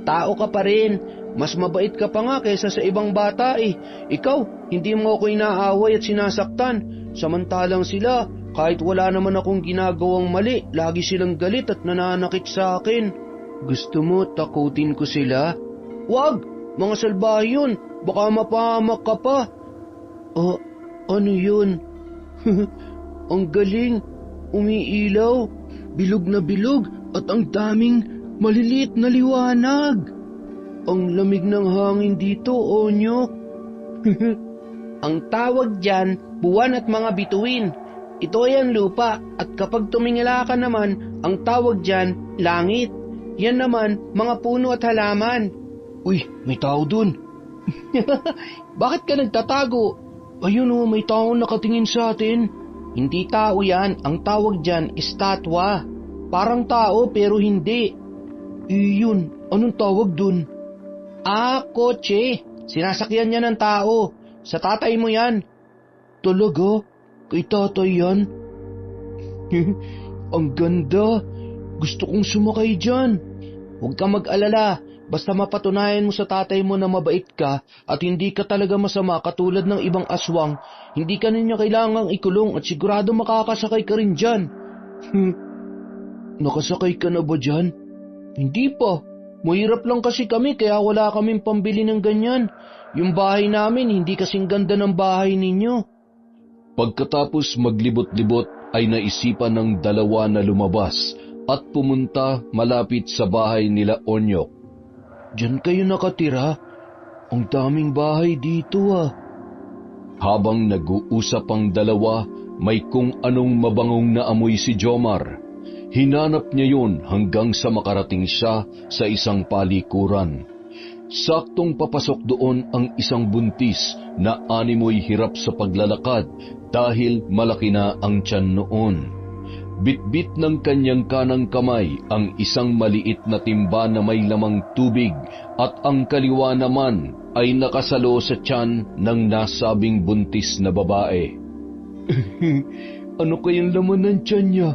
Tao ka pa rin. Mas mabait ka pa nga kaysa sa ibang bata eh. Ikaw, hindi mo ako inaaway at sinasaktan. Samantalang sila, kahit wala naman akong ginagawang mali, lagi silang galit at nananakit sa akin. Gusto mo takutin ko sila? Wag! Mga salbahe yun. Baka mapahamak ka pa. Ano yun? Ang galing. Umiilaw. Bilog na bilog at ang daming maliliit na liwanag. Ang lamig ng hangin dito, Onyok. Ang tawag dyan, buwan at mga bituin. Ito ay ang lupa at kapag tumingala ka naman, ang tawag dyan, langit. Yan naman, mga puno at halaman. Uy, may tao dun. Bakit ka nagtatago? Ayun o, may tao nakatingin sa atin. Hindi tao yan, ang tawag dyan, estatwa. Parang tao pero hindi. Iyon, anong tawag dun? Kotse. Sinasakyan niya ng tao. Sa tatay mo yan. Talaga? Kay tatay yan? Ang ganda. Gusto kong sumakay dyan. Huwag ka mag-alala. Basta mapatunayan mo sa tatay mo na mabait ka at hindi ka talaga masama katulad ng ibang aswang, hindi ka niya kailangang ikulong at sigurado makakasakay ka rin dyan. Nakasakay ka na ba dyan? Hindi pa. Mahirap lang kasi kami kaya wala kaming pambili ng ganyan. Yung bahay namin hindi kasing ganda ng bahay ninyo. Pagkatapos maglibot-libot ay naisipan ng dalawa na lumabas at pumunta malapit sa bahay nila Onyok. Diyan kayo nakatira? Ang daming bahay dito ah. Habang nag-uusap ang dalawa, may kung anong mabangong na amoy si Jomar. Hinanap niya yun hanggang sa makarating siya sa isang palikuran. Saktong papasok doon ang isang buntis na animoy hirap sa paglalakad dahil malaki na ang tiyan noon. Bitbit ng kanyang kanang kamay ang isang maliit na timba na may lamang tubig at ang kaliwa naman ay nakasalo sa tiyan ng nasabing buntis na babae. Ano kayang laman ng tiyan niya?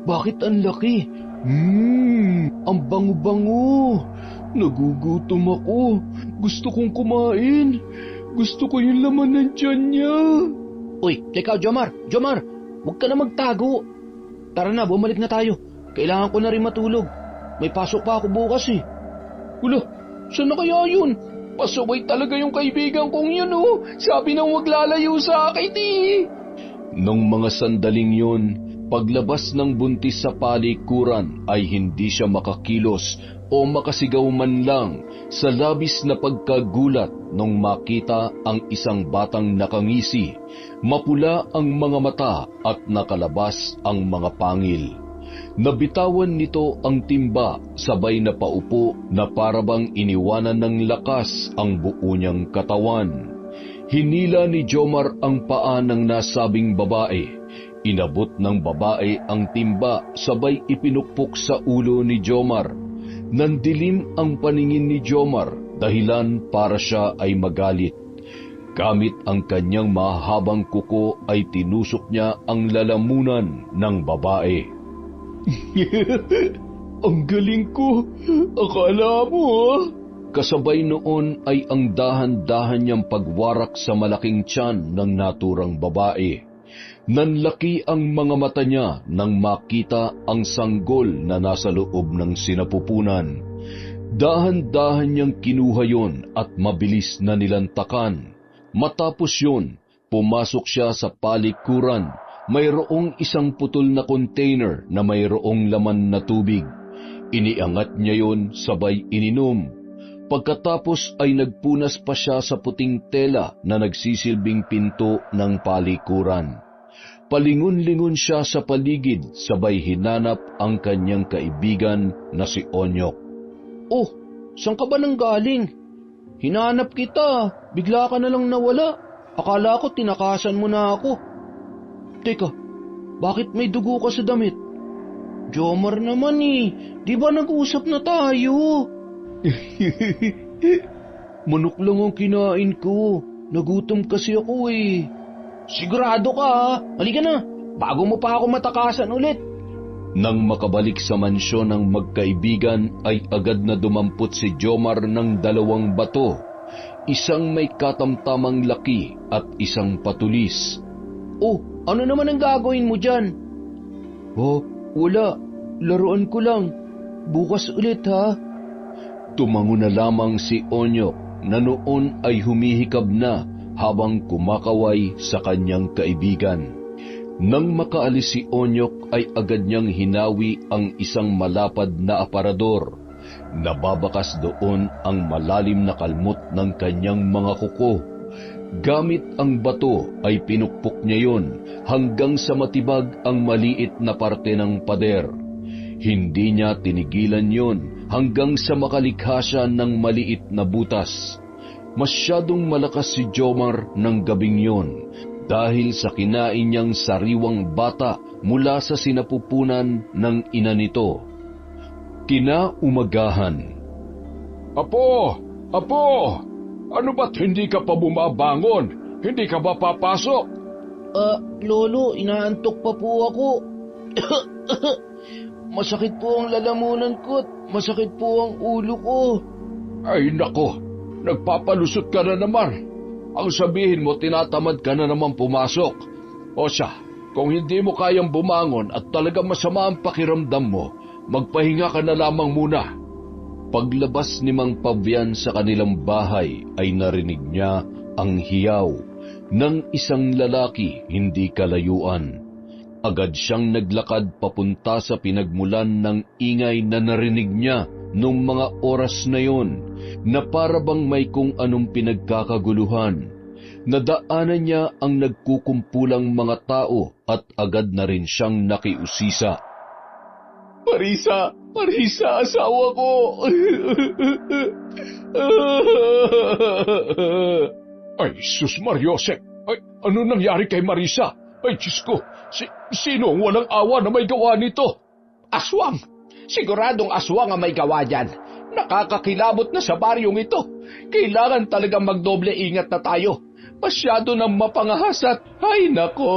Bakit ang laki? Ang bango-bango. Nagugutom ako. Gusto kong kumain. Gusto ko yung laman ng tiyan niya. Uy, teka Jomar, huwag ka na magtago. Tara na, bumalik na tayo. Kailangan ko na rin matulog. May pasok pa ako bukas eh. Wala, saan na kaya yun? Pasaway talaga yung kaibigan kong yun oh. Sabi nang wag lalayo sa akin eh. Nung mga sandaling yun, paglabas ng buntis sa palikuran ay hindi siya makakilos o makasigaw man lang sa labis na pagkagulat nung makita ang isang batang nakangisi, mapula ang mga mata at nakalabas ang mga pangil. Nabitawan nito ang timba sabay na paupo na parabang iniwanan ng lakas ang buo niyang katawan. Hinila ni Jomar ang paa ng nasabing babae. Inabot ng babae ang timba sabay ipinukpok sa ulo ni Jomar. Nandilim ang paningin ni Jomar dahilan para siya ay magalit. Gamit ang kanyang mahabang kuko ay tinusok niya ang lalamunan ng babae. Ang galing ko. Akala mo ah. Kasabay noon ay ang dahan-dahan niyang pagwarak sa malaking tiyan ng naturang babae. Nanlaki ang mga mata niya nang makita ang sanggol na nasa loob ng sinapupunan. Dahan-dahan niyang kinuha yon at mabilis na nilantakan. Matapos yon, pumasok siya sa palikuran. Mayroong isang putol na container na mayroong laman na tubig. Iniangat niya yon sabay ininom. Pagkatapos ay nagpunas pa siya sa puting tela na nagsisilbing pinto ng palikuran. Palingon-lingon siya sa paligid sabay hinanap ang kanyang kaibigan na si Onyok. Oh, saan ka ba nang galing? Hinanap kita, bigla ka na lang nawala. Akala ko tinakasan mo na ako. Teka, bakit may dugo ka sa damit? Jomar naman eh, di ba nag-usap na tayo? Manok lang ang kinain ko. Nagutom kasi ako eh. Sigurado ka ha? Halika na, bago mo pa ako matakasan ulit. Nang makabalik sa mansyon ng magkaibigan ay agad na dumampot si Jomar ng 2 bato. Isang may katamtamang laki at isang patulis. Oh, ano naman ang gagawin mo dyan? Oh, wala. Laruan ko lang. Bukas ulit ha. Tumango na lamang si Onyok na noon ay humihikab na habang kumakaway sa kanyang kaibigan. Nang makaalis si Onyok ay agad niyang hinawi ang isang malapad na aparador. Nababakas doon ang malalim na kalmot ng kanyang mga kuko. Gamit ang bato ay pinukpok niya yon hanggang sa matibag ang maliit na parte ng pader. Hindi niya tinigilan yon hanggang sa makalikha siya ng maliit na butas. Masyadong malakas si Jomar ng gabing yon dahil sa kinain niyang sariwang bata mula sa sinapupunan ng ina nito. Kinaumagahan. Apo! Apo! Ano ba't hindi ka pa bumabangon? Hindi ka ba papasok? Lolo, inaantok pa po ako. Masakit po ang lalamunan ko at masakit po ang ulo ko. Ay nako, nagpapalusot ka na naman. Ang sabihin mo, tinatamad ka na naman pumasok. O siya, kung hindi mo kayang bumangon at talagang masama ang pakiramdam mo, magpahinga ka na lamang muna. Paglabas ni Mang Pavian sa kanilang bahay ay narinig niya ang hiyaw ng isang lalaki hindi kalayuan. Agad siyang naglakad papunta sa pinagmulan ng ingay na narinig niya nung mga oras na yon, na para bang may kung anong pinagkakaguluhan. Nadaanan niya ang nagkukumpulang mga tao at agad na rin siyang nakiusisa. Marisa! Marisa, asawa ko! Ay, sus Mariosep! Ay, ano nangyari kay Marisa? Ay, Diyos ko! Sino ang walang awa na may gawa nito? Aswang! Siguradong aswang ang may gawa dyan. Nakakakilabot na sa baryong ito. Kailangan talagang magdoble ingat na tayo. Masyado nang mapangahasat. Ay, nako!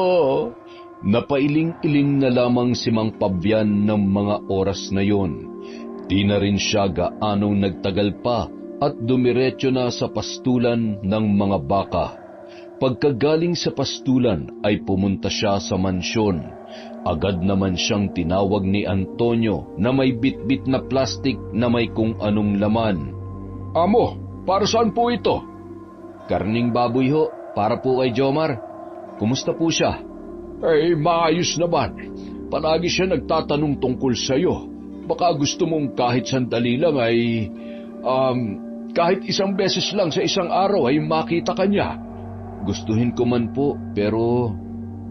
Napailing-iling na lamang si Mang Pavian ng mga oras na yon. Di na rin siya gaanong nagtagal pa at dumiretso na sa pastulan ng mga baka. Pagkagaling sa pastulan ay pumunta siya sa mansyon. Agad naman siyang tinawag ni Antonio na may bitbit na plastik na may kung anong laman. Amo, para saan po ito? Karning baboy ho, para po kay Jomar. Kumusta po siya? Eh, maayos naman. Palagi siya nagtatanong tungkol sa'yo. Baka gusto mong kahit sandali lang ay... kahit isang beses lang sa isang araw ay makita ka niya. Gustuhin ko man po, pero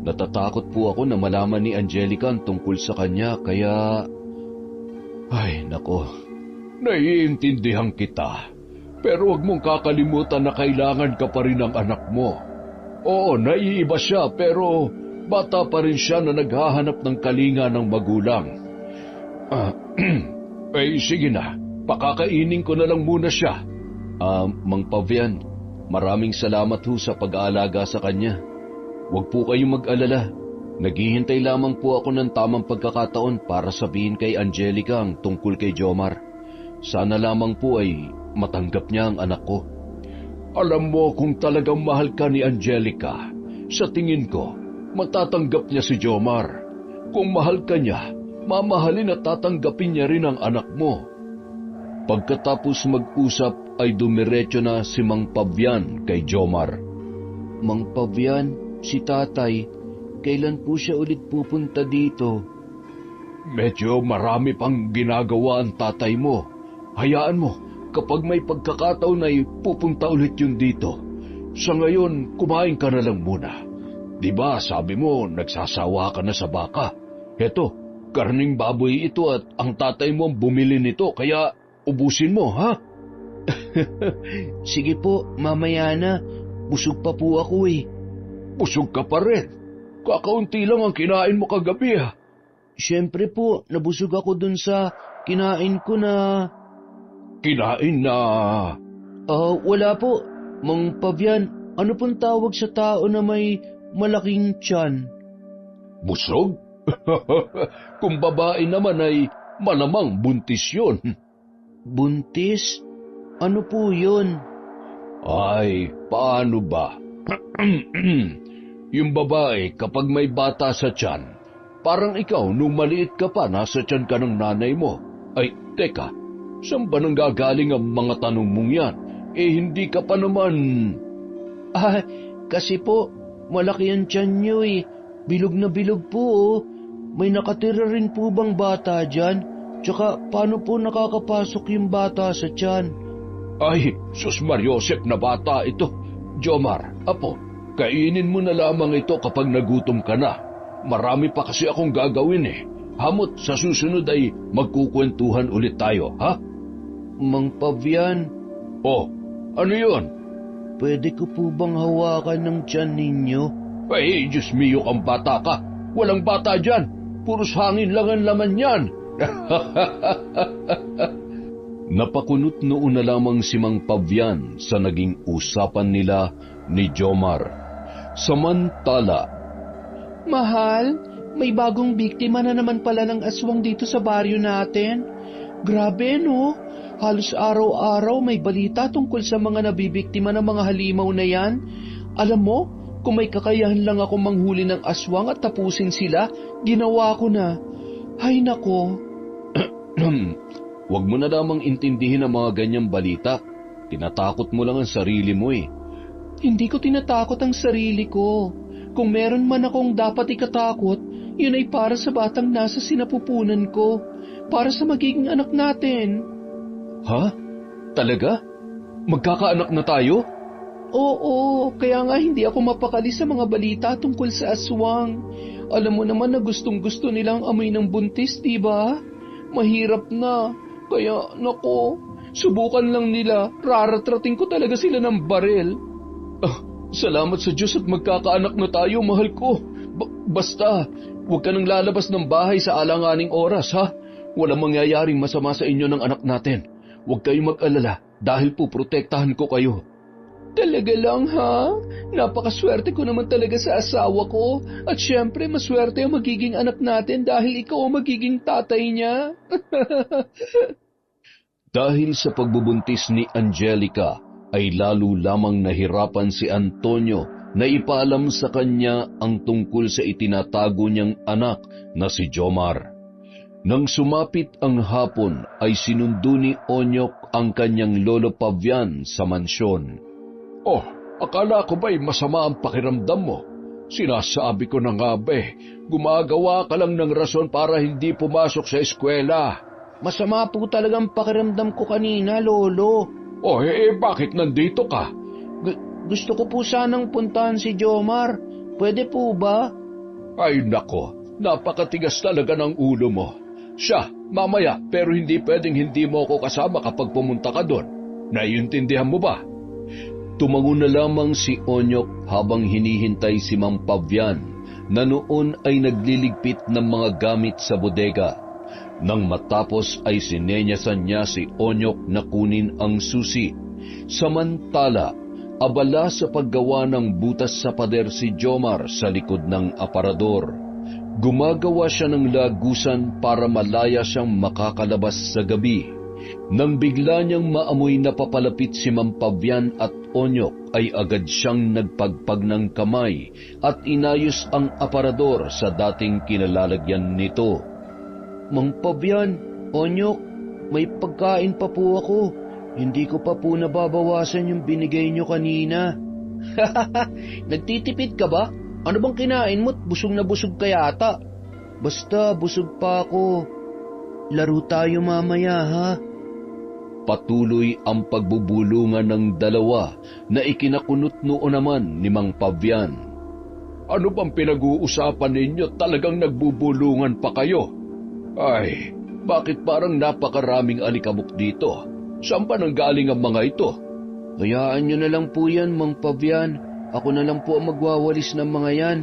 natatakot po ako na malaman ni Angelica ang tungkol sa kanya, kaya... Ay, nako. Naiintindihan kita. Pero huwag mong kakalimutan na kailangan ka pa rin ng anak mo. Oo, naiiba siya, pero... bata pa rin siya na naghahanap ng kalinga ng magulang. Eh, sige na. Pakakainin ko na lang muna siya. Mang Pavian, maraming salamat ho sa pag-aalaga sa kanya. Huwag po kayong mag-alala. Naghihintay lamang po ako ng tamang pagkakataon para sabihin kay Angelica ang tungkol kay Jomar. Sana lamang po ay matanggap niya ang anak ko. Alam mo, kung talagang mahal ka ni Angelica, sa tingin ko, matatanggap niya si Jomar. Kung mahal ka niya, mamahalin at tatanggapin niya rin ang anak mo. Pagkatapos mag-usap ay dumiretso na si Mang Pavian kay Jomar. Mang Pavian, si tatay, kailan po siya ulit pupunta dito? Medyo marami pang ginagawa ang tatay mo. Hayaan mo, kapag may pagkakataon ay pupunta ulit yun dito. Sa ngayon, kumain ka na lang muna. Diba, sabi mo, nagsasawa ka na sa baka. Heto, karning baboy ito at ang tatay mo bumili nito, kaya ubusin mo, ha? Sige po, mamaya na. Busog pa po ako eh. Busog ka pa rin. Kakaunti lang ang kinain mo kagabi, ha? Siyempre po, nabusog ako dun sa kinain ko na... Kinain na... Wala po. Mang Pavian, ano pong tawag sa tao na may... malaking tiyan? Busog? Kung babae naman ay malamang buntis yun. Buntis? Ano po yun? Ay, paano ba? Yung babae kapag may bata sa tiyan, parang ikaw nung maliit ka pa nasa tiyan ka ng nanay mo. Ay, teka, saan ba nang gagaling ang mga tanong mong yan? Eh, hindi ka pa naman... Kasi po, malaki ang tiyan nyo eh. Bilog na bilog po oh. May nakatira rin po bang bata dyan? Tsaka paano po nakakapasok yung bata sa tiyan? Ay, sus Mariosep na bata ito. Jomar, apo, kainin mo na lamang ito kapag nagutom ka na. Marami pa kasi akong gagawin eh. Hamot sa susunod ay magkukwentuhan ulit tayo, ha? Mang Pavian. Oh, ano yun? Pwede ko po bang hawakan ng tiyan ninyo? Ay, Diyos mio kang bata ka. Walang bata dyan. Puros hangin lang ang laman yan. Napakunot noon na lamang si Mang Pavian sa naging usapan nila ni Jomar. Samantala, Mahal, may bagong biktima na naman pala ng aswang dito sa baryo natin. Grabe no, halos araw-araw may balita tungkol sa mga nabibiktima ng mga halimaw na yan. Alam mo, kung may kakayahan lang ako manghuli ng aswang at tapusin sila, ginawa ko na. Hay nako. huwag mo na lamang intindihin ang mga ganyang balita. Tinatakot mo lang ang sarili mo eh. Hindi ko tinatakot ang sarili ko. Kung meron man akong dapat ikatakot, yun ay para sa batang nasa sinapupunan ko. Para sa magiging anak natin. Ha? Talaga? Magkakaanak na tayo? Oo, kaya nga hindi ako mapakali sa mga balita tungkol sa aswang. Alam mo naman na gustong-gusto nilang amoy ng buntis, diba? Mahirap na. Kaya, nako, subukan lang nila. Raratrating ko talaga sila ng baril. Salamat sa Diyos at magkakaanak na tayo, mahal ko. Basta, huwag ka nang lalabas ng bahay sa alanganing oras, ha? Walang mangyayaring masama sa inyo ng anak natin. Huwag kayong mag-alala dahil puprotektahan ko kayo. Talaga lang ha? Napakaswerte ko naman talaga sa asawa ko. At syempre, maswerte ang magiging anak natin dahil ikaw ang magiging tatay niya. Dahil sa pagbubuntis ni Angelica, ay lalo lamang nahirapan si Antonio na ipaalam sa kanya ang tungkol sa itinatago niyang anak na si Jomar. Nang sumapit ang hapon ay sinundo ni Onyok ang kanyang lolo Pavian sa mansyon. Oh, akala ko ba'y masama ang pakiramdam mo? Sinasabi ko na nga ba gumagawa ka lang ng rason para hindi pumasok sa eskwela. Masama po talagang pakiramdam ko kanina, lolo. Oh, bakit nandito ka? Gusto ko po sanang puntahan si Jomar. Pwede po ba? Ay nako, napakatigas talaga ng ulo mo. Siya, mamaya, pero hindi pwedeng hindi mo ako kasama kapag pumunta ka doon. Naiintindihan mo ba? Tumango na lamang si Onyok habang hinihintay si Mang Pavian na noon ay nagliligpit ng mga gamit sa bodega. Nang matapos ay sinenyasan niya si Onyok na kunin ang susi. Samantala, abala sa paggawa ng butas sa pader si Jomar sa likod ng aparador. Gumagawa siya ng lagusan para malaya siyang makakalabas sa gabi. Nang bigla niyang maamoy na papalapit si Mang Pavian at Onyok ay agad siyang nagpagpag ng kamay at inayos ang aparador sa dating kinalalagyan nito. Mang Pavian, Onyok, may pagkain pa po ako. Hindi ko pa po nababawasan yung binigay nyo kanina. Nagtitipid ka ba? Ano bang kinain mo't busog na busog ka yata? Basta busog pa ako. Laro tayo mamaya ha? Patuloy ang pagbubulungan ng dalawa na ikinakunot noon naman ni Mang Pavian. Ano bang pinag-uusapan ninyo? Talagang nagbubulungan pa kayo? Ay, bakit parang napakaraming alikabok dito? Saan pa nanggaling ang mga ito? Hayaan nyo na lang po yan, Mang Pavian. Ako na lang po ang magwawalis ng mga yan.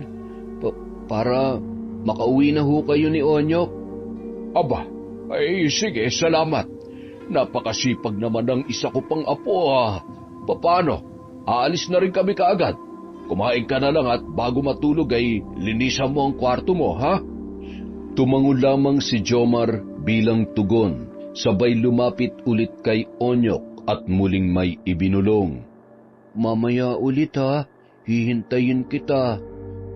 Para makauwi na ho kayo ni Onyok. Aba, ay sige, salamat. Napakasipag naman ng isa ko pang apo Paano? Aalis na rin kami kaagad. Kumain ka na lang at bago matulog ay linisan mo ang kwarto mo, ha? Tumango lamang si Jomar bilang tugon, sabay lumapit ulit kay Onyok at muling may ibinulong. Mamaya ulit ha, hihintayin kita.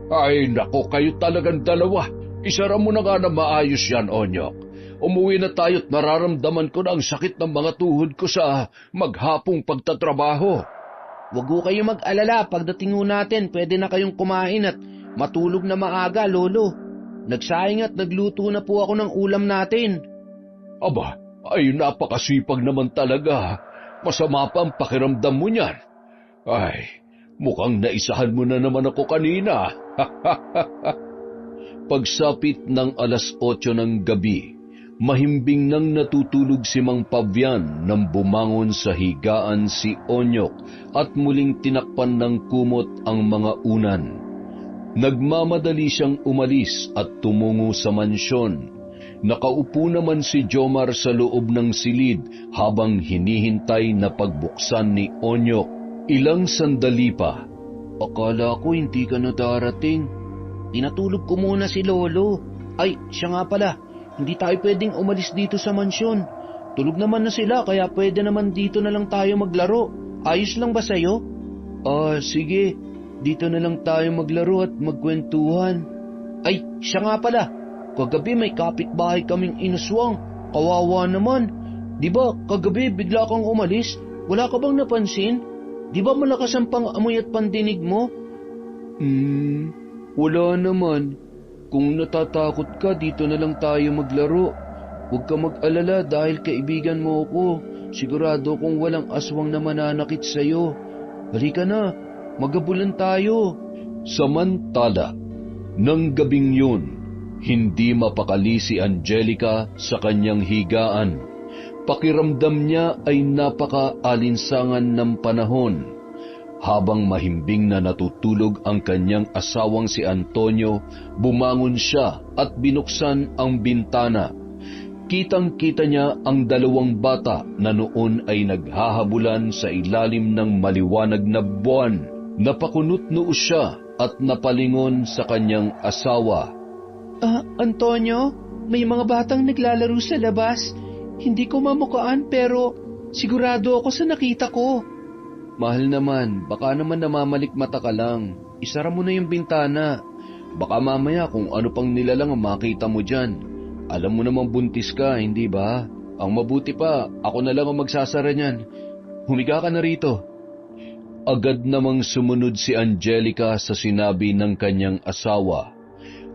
Ay nako, kayo talagang dalawa. Isara mo na nga na maayos yan, Onyok. Umuwi na tayo't nararamdaman ko na ang sakit ng mga tuhod ko sa maghapong pagtatrabaho. Huwag ho kayo mag-alala, pagdating ho natin pwede na kayong kumain at matulog na maaga, lolo. Nagsayang at nagluto na po ako ng ulam natin. Aba, ay napakasipag naman talaga. Masama pa ang pakiramdam mo niyan. Ay, mukhang naisahan mo na naman ako kanina. Pagsapit ng 8:00 ng gabi, mahimbing nang natutulog si Mang Pavian nang bumangon sa higaan si Onyok at muling tinakpan ng kumot ang mga unan. Nagmamadali siyang umalis at tumungo sa mansyon. Nakaupo naman si Jomar sa loob ng silid habang hinihintay na pagbuksan ni Onyok. Ilang sandali pa. Akala ko hindi ka na darating. Tinatulog ko muna si Lolo. Ay, siya nga pala. Hindi tayo pwedeng umalis dito sa mansyon. Tulog naman na sila kaya pwede naman dito na lang tayo maglaro. Ayos lang ba sa'yo? Sige. Dito na lang tayo maglaro at magkwentuhan. Ay, siya nga pala. Kagabi may kapitbahay kaming inuswang. Kawawa naman. Di ba kagabi bigla kang umalis? Wala ka bang napansin? Di ba malakas ang pang-amoy at pandinig mo? Wala naman. Kung natatakot ka, dito na lang tayo maglaro. Huwag ka mag-alala dahil kaibigan mo ako. Sigurado kong walang aswang na mananakit sa'yo. Halika na, magabulan tayo. Samantala, nang gabing yun, hindi mapakali si Angelica sa kanyang higaan. Pakiramdam niya ay napaka-alinsangan ng panahon. Habang mahimbing na natutulog ang kanyang asawang si Antonio, bumangon siya at binuksan ang bintana. Kitang-kita niya ang 2 bata na noon ay naghahabulan sa ilalim ng maliwanag na buwan. Napakunot-noo siya at napalingon sa kanyang asawa. Antonio, may mga batang naglalaro sa labas. Hindi ko mamukaan pero sigurado ako sa nakita ko. Mahal naman, baka naman namamalikmata ka lang. Isara mo na yung bintana. Baka mamaya kung ano pang nilalang ang makita mo dyan. Alam mo namang buntis ka, hindi ba? Ang mabuti pa, ako na lang ang magsasara niyan. Humiga ka na rito. Agad namang sumunod si Angelica sa sinabi ng kanyang asawa.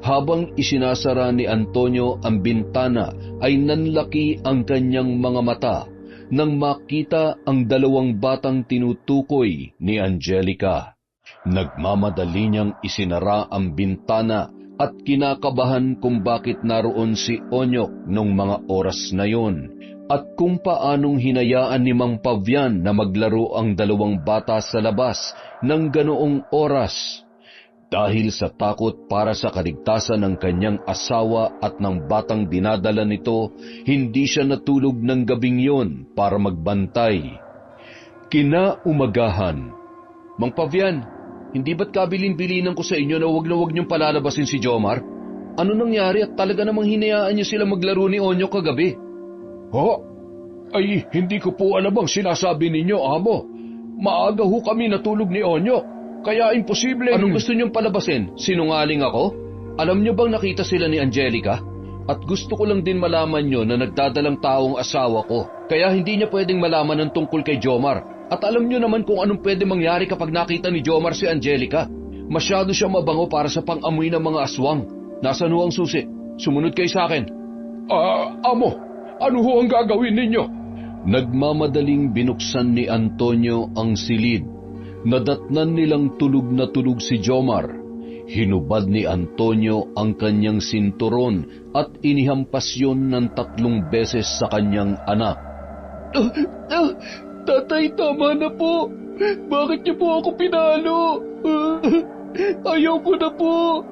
Habang isinasara ni Antonio ang bintana, ay nanlaki ang kanyang mga mata nang makita ang 2 batang tinutukoy ni Angelica. Nagmamadali niyang isinara ang bintana at kinakabahan kung bakit naroon si Onyok nung mga oras na yon at kung paanong hinayaan ni Mang Pavian na maglaro ang 2 bata sa labas ng ganoong oras. Dahil sa takot para sa kaligtasan ng kanyang asawa at ng batang dinadala nito, hindi siya natulog ng gabing yon para magbantay. Kinaumagahan. Mang Pavian, hindi ba't kabilin-bilinan ko sa inyo na huwag niyong palalabasin si Jomar? Ano nangyari at talaga namang hinayaan niyo sila maglaro ni Onyok kagabi? Ay, hindi ko po alam ang sinasabi ninyo, amo. Maaga ho kami natulog ni Onyok. Kaya imposible. Anong gusto niyong palabasin? Sinungaling ako? Alam niyo bang nakita sila ni Angelica? At gusto ko lang din malaman niyo na nagdadalang taong asawa ko. Kaya hindi niya pwedeng malaman ng tungkol kay Jomar. At alam niyo naman kung anong pwede mangyari kapag nakita ni Jomar si Angelica. Masyado siya mabango para sa pang-amoy ng mga aswang. Nasaan ho ang susi? Sumunod kayo sa akin. Amo, ano ho ang gagawin ninyo? Nagmamadaling binuksan ni Antonio ang silid. Nadatnan nilang tulog na tulog si Jomar. Hinubad ni Antonio ang kanyang sinturon at inihampas yun ng 3 beses sa kanyang anak. Tatay, tama na po. Bakit niyo po ako pinalo? Ayaw ko na po.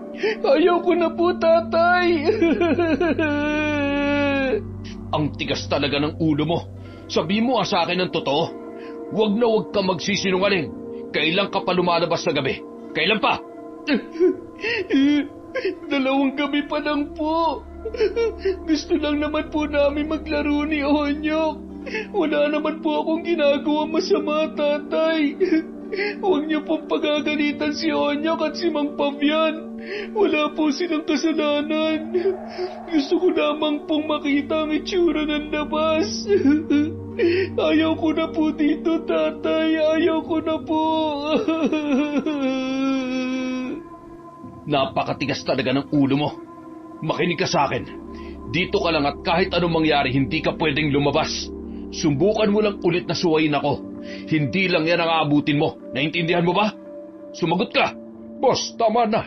Ayaw ko na po, tatay. Ang tigas talaga ng ulo mo. Sabi mo sa akin ang totoo. Huwag na huwag ka magsisinungaling. Kailan ka pa lumalabas sa gabi? Kailan pa? 2 gabi pa lang po. Gusto lang naman po namin maglaro ni Onyok. Wala naman po akong ginagawa masama, tatay. Huwag niyo pong pagagalitan si Onyok at si Mang Pavian. Wala po silang kasalanan. Gusto ko lamang pong makita ang itsura ng labas. Ayaw ko na po dito, tatay. Ayaw ko na po. Napakatigas talaga ng ulo mo. Makinig ka sa akin. Dito ka lang at kahit anong mangyari, hindi ka pwedeng lumabas. Subukan mo lang ulit na suwayin ako. Hindi lang yan ang aabutin mo. Naintindihan mo ba? Sumagot ka! Boss, tama na.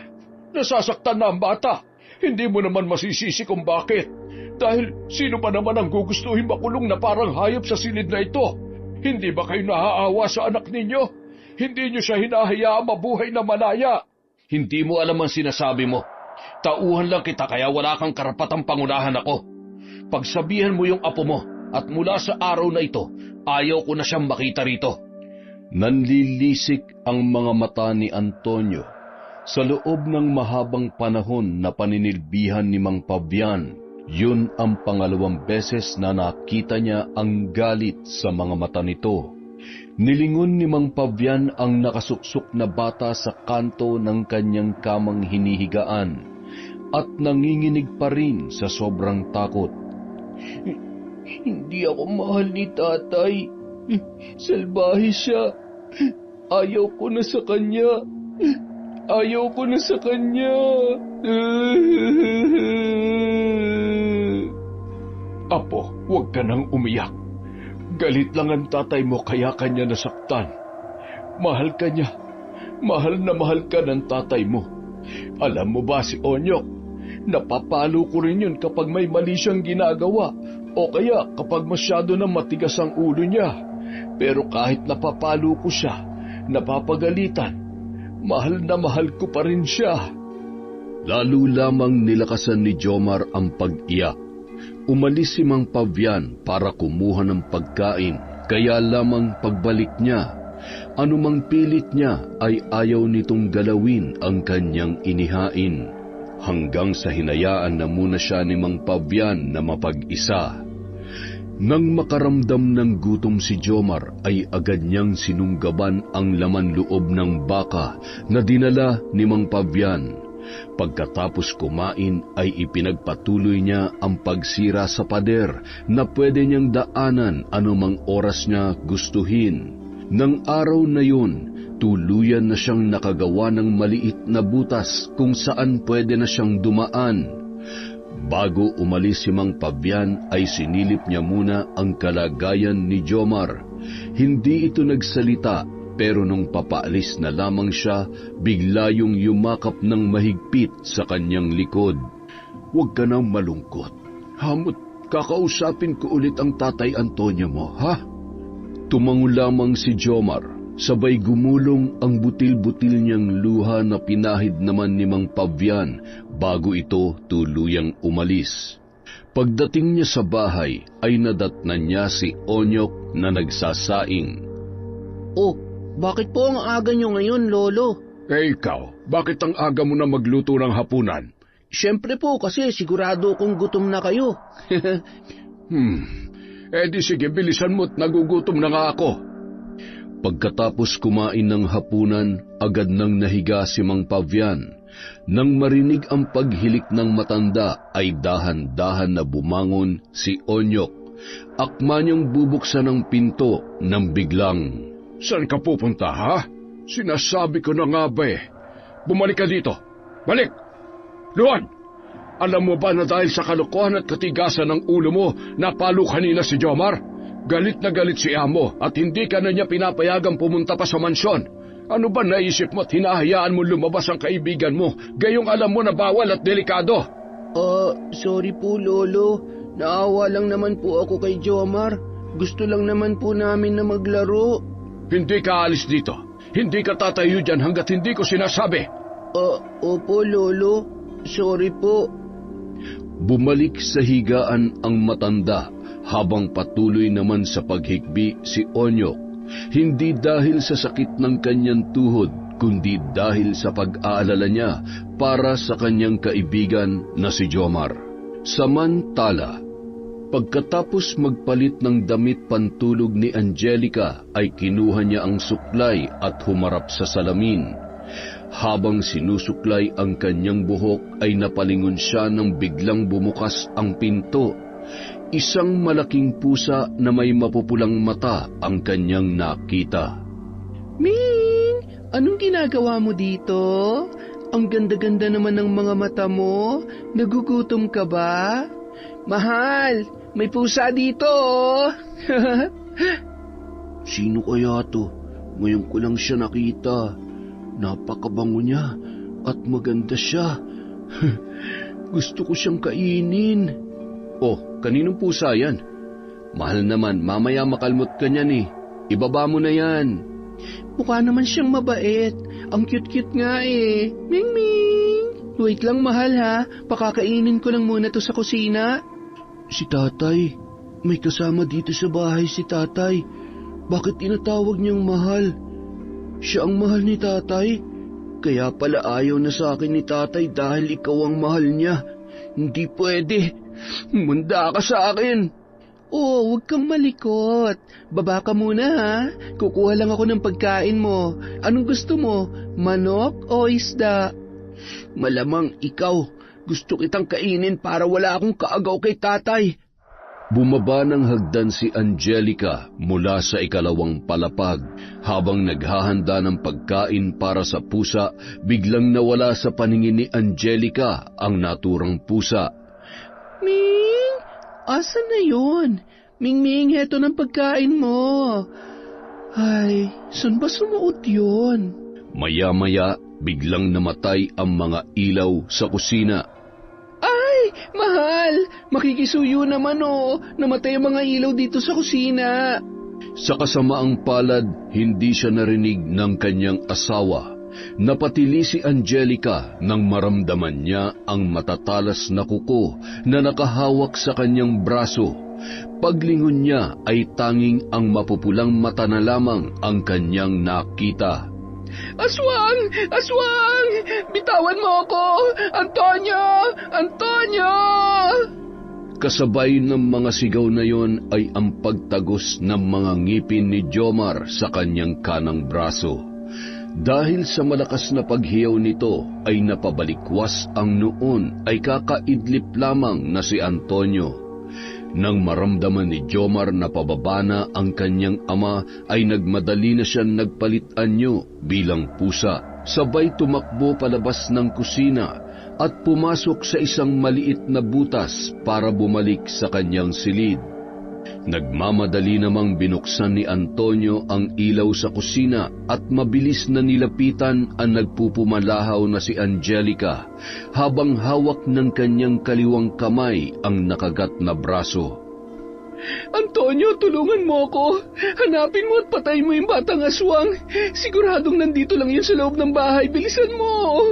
Nasasaktan na ang bata. Hindi mo naman masisisi kung bakit. Dahil sino pa naman ang gugustuhin makulong na parang hayop sa silid na ito? Hindi ba kayo naaawa sa anak ninyo? Hindi nyo siya hinahayaang mabuhay na malaya. Hindi mo alam ang sinasabi mo. Tauhan lang kita kaya wala kang karapatang pangunahan ako. Pagsabihan mo yung apo mo at mula sa araw na ito, ayaw ko na siyang makita rito. Nanlilisik ang mga mata ni Antonio sa loob ng mahabang panahon na paninilbihan ni Mang Fabian. Yun ang pangalawang beses na nakita niya ang galit sa mga mata nito. Nilingon ni Mang Fabian ang nakasuksok na bata sa kanto ng kanyang kamang hinihigaan at nanginginig pa rin sa sobrang takot. Hindi ako mahal ni tatay. Salbahe siya. Ayaw ko na sa kanya. Ayaw ko na sa kanya. Apo, huwag ka nang umiyak. Galit lang ang tatay mo kaya kanya nasaktan. Mahal ka niya. Mahal na mahal ka ng tatay mo. Alam mo ba si Onyok? Napapalo ko rin yun kapag may mali siyang ginagawa o kaya kapag masyado na matigas ang ulo niya. Pero kahit napapalo ko siya, napapagalitan, mahal na mahal ko pa rin siya. Lalo lamang nilakasan ni Jomar ang pag-iyak. Umalis si Mang Fabian para kumuha ng pagkain, kaya lamang pagbalik niya, anumang pilit niya ay ayaw nitong galawin ang kanyang inihain. Hanggang sa hinayaan na muna siya ni Mang Fabian na mapag-isa. Nang makaramdam ng gutom si Jomar ay agad niyang sinunggaban ang laman loob ng baka na dinala ni Mang Fabian. Pagkatapos kumain ay ipinagpatuloy niya ang pagsira sa pader na pwede niyang daanan anumang oras niya gustuhin. Nang araw na yun, tuluyan na siyang nakagawa ng maliit na butas kung saan pwede na siyang dumaan. Bago umalis si Mang Fabian ay sinilip niya muna ang kalagayan ni Jomar. Hindi ito nagsalita pero nung papaalis na lamang siya, bigla yung yumakap ng mahigpit sa kanyang likod. Huwag ka nang malungkot. Hamot, kakausapin ko ulit ang tatay Antonio mo, ha? Tumango lamang si Jomar. Sabay gumulong ang butil-butil niyang luha na pinahid naman ni Mang Fabian bago ito tuluyang umalis. Pagdating niya sa bahay ay nadatnan niya si Onyok na nagsasaing. Oh, bakit po ang aga niyo ngayon, Lolo? Ikaw, bakit ang aga mo na magluto ng hapunan? Siyempre po kasi sigurado kong gutom na kayo. Di sige, bilisan mo't nagugutom na nga ako. Pagkatapos kumain ng hapunan, agad nang nahiga si Mang Fabian. Nang marinig ang paghilik ng matanda, ay dahan-dahan na bumangon si Onyok. Akma niyang bubuksan ang pinto nang biglang, Saan ka pupunta, ha? Sinasabi ko na nga ba eh. Bumalik ka dito. Balik! Luan! Alam mo ba na dahil sa kalokohan at katigasan ng ulo mo, napalo kanina si Jomar? Galit na galit si Amo at hindi ka na niya pinapayagang pumunta pa sa mansyon. Ano ba naisip mo at hinahayaan mo lumabas ang kaibigan mo, gayong alam mo na bawal at delikado? Sorry po, Lolo. Naawa lang naman po ako kay Jomar. Gusto lang naman po namin na maglaro. Hindi ka alis dito. Hindi ka tatayo dyan hanggat hindi ko sinasabi. Opo, Lolo. Sorry po. Bumalik sa higaan ang matanda habang patuloy naman sa paghikbi si Onyok. Hindi dahil sa sakit ng kanyang tuhod, kundi dahil sa pag-aalala niya para sa kanyang kaibigan na si Jomar. Samantala, pagkatapos magpalit ng damit pantulog ni Angelica ay kinuha niya ang suklay at humarap sa salamin. Habang sinusuklay ang kanyang buhok ay napalingon siya nang biglang bumukas ang pinto. Isang malaking pusa na may mapupulang mata ang kanyang nakita. Ming! Anong ginagawa mo dito? Ang ganda-ganda naman ng mga mata mo. Nagugutom ka ba? Mahal, may pusa dito oh. Sino kaya to? Ngayon ko lang siya nakita. Napakabango niya at maganda siya. Gusto ko siyang kainin. Oh, kaninong pusa yan? Mahal naman, mamaya makalmot ka niyan eh. Ibaba mo na yan. Mukha naman siyang mabait. Ang cute-cute nga eh. Ming Ming! Wait lang mahal ha, pakakainin ko lang muna to sa kusina. Si tatay, may kasama dito sa bahay si tatay. Bakit tinatawag niyang mahal? Siya ang mahal ni tatay. Kaya pala ayaw na sa akin ni tatay dahil ikaw ang mahal niya. Hindi pwede. Munda ka sa akin. Oh, huwag kang malikot. Baba ka muna ha. Kukuha lang ako ng pagkain mo. Anong gusto mo? Manok o isda? Malamang ikaw. Gusto kitang kainin para wala akong kaagaw kay tatay. Bumaba ng hagdan si Angelica mula sa ikalawang palapag. Habang naghahanda ng pagkain para sa pusa, biglang nawala sa paningin ni Angelica ang naturang pusa. Ming! Asan na yun? Ming, heto ng pagkain mo. Ay, saan ba sumuot yun? Maya-maya, biglang namatay ang mga ilaw sa kusina. Ay, mahal! Makikisuyo naman oh. Namatay ang mga ilaw dito sa kusina. Sa kasamaang palad, hindi siya narinig ng kanyang asawa. Napatili si Angelica nang maramdaman niya ang matatalas na kuko na nakahawak sa kanyang braso. Paglingon niya ay tanging ang mapupulang mata na lamang ang kanyang nakita. Aswang! Aswang! Bitawan mo ako! Antonio! Antonio! Kasabay ng mga sigaw na yon ay ang pagtagos ng mga ngipin ni Jomar sa kanyang kanang braso. Dahil sa malakas na paghiyaw nito ay napabalikwas ang noon ay kakaidlip lamang na si Antonio. Nang maramdaman ni Jomar na pababa na ang kanyang ama ay nagmadali na siyang nagpalit anyo bilang pusa. Sabay tumakbo palabas ng kusina at pumasok sa isang maliit na butas para bumalik sa kanyang silid. Nagmamadali namang binuksan ni Antonio ang ilaw sa kusina at mabilis na nilapitan ang nagpupumalahaw na si Angelica habang hawak ng kanyang kaliwang kamay ang nakagat na braso. Antonio, tulungan mo ako. Hanapin mo at patay mo yung batang aswang. Siguradong nandito lang yun sa loob ng bahay. Bilisan mo.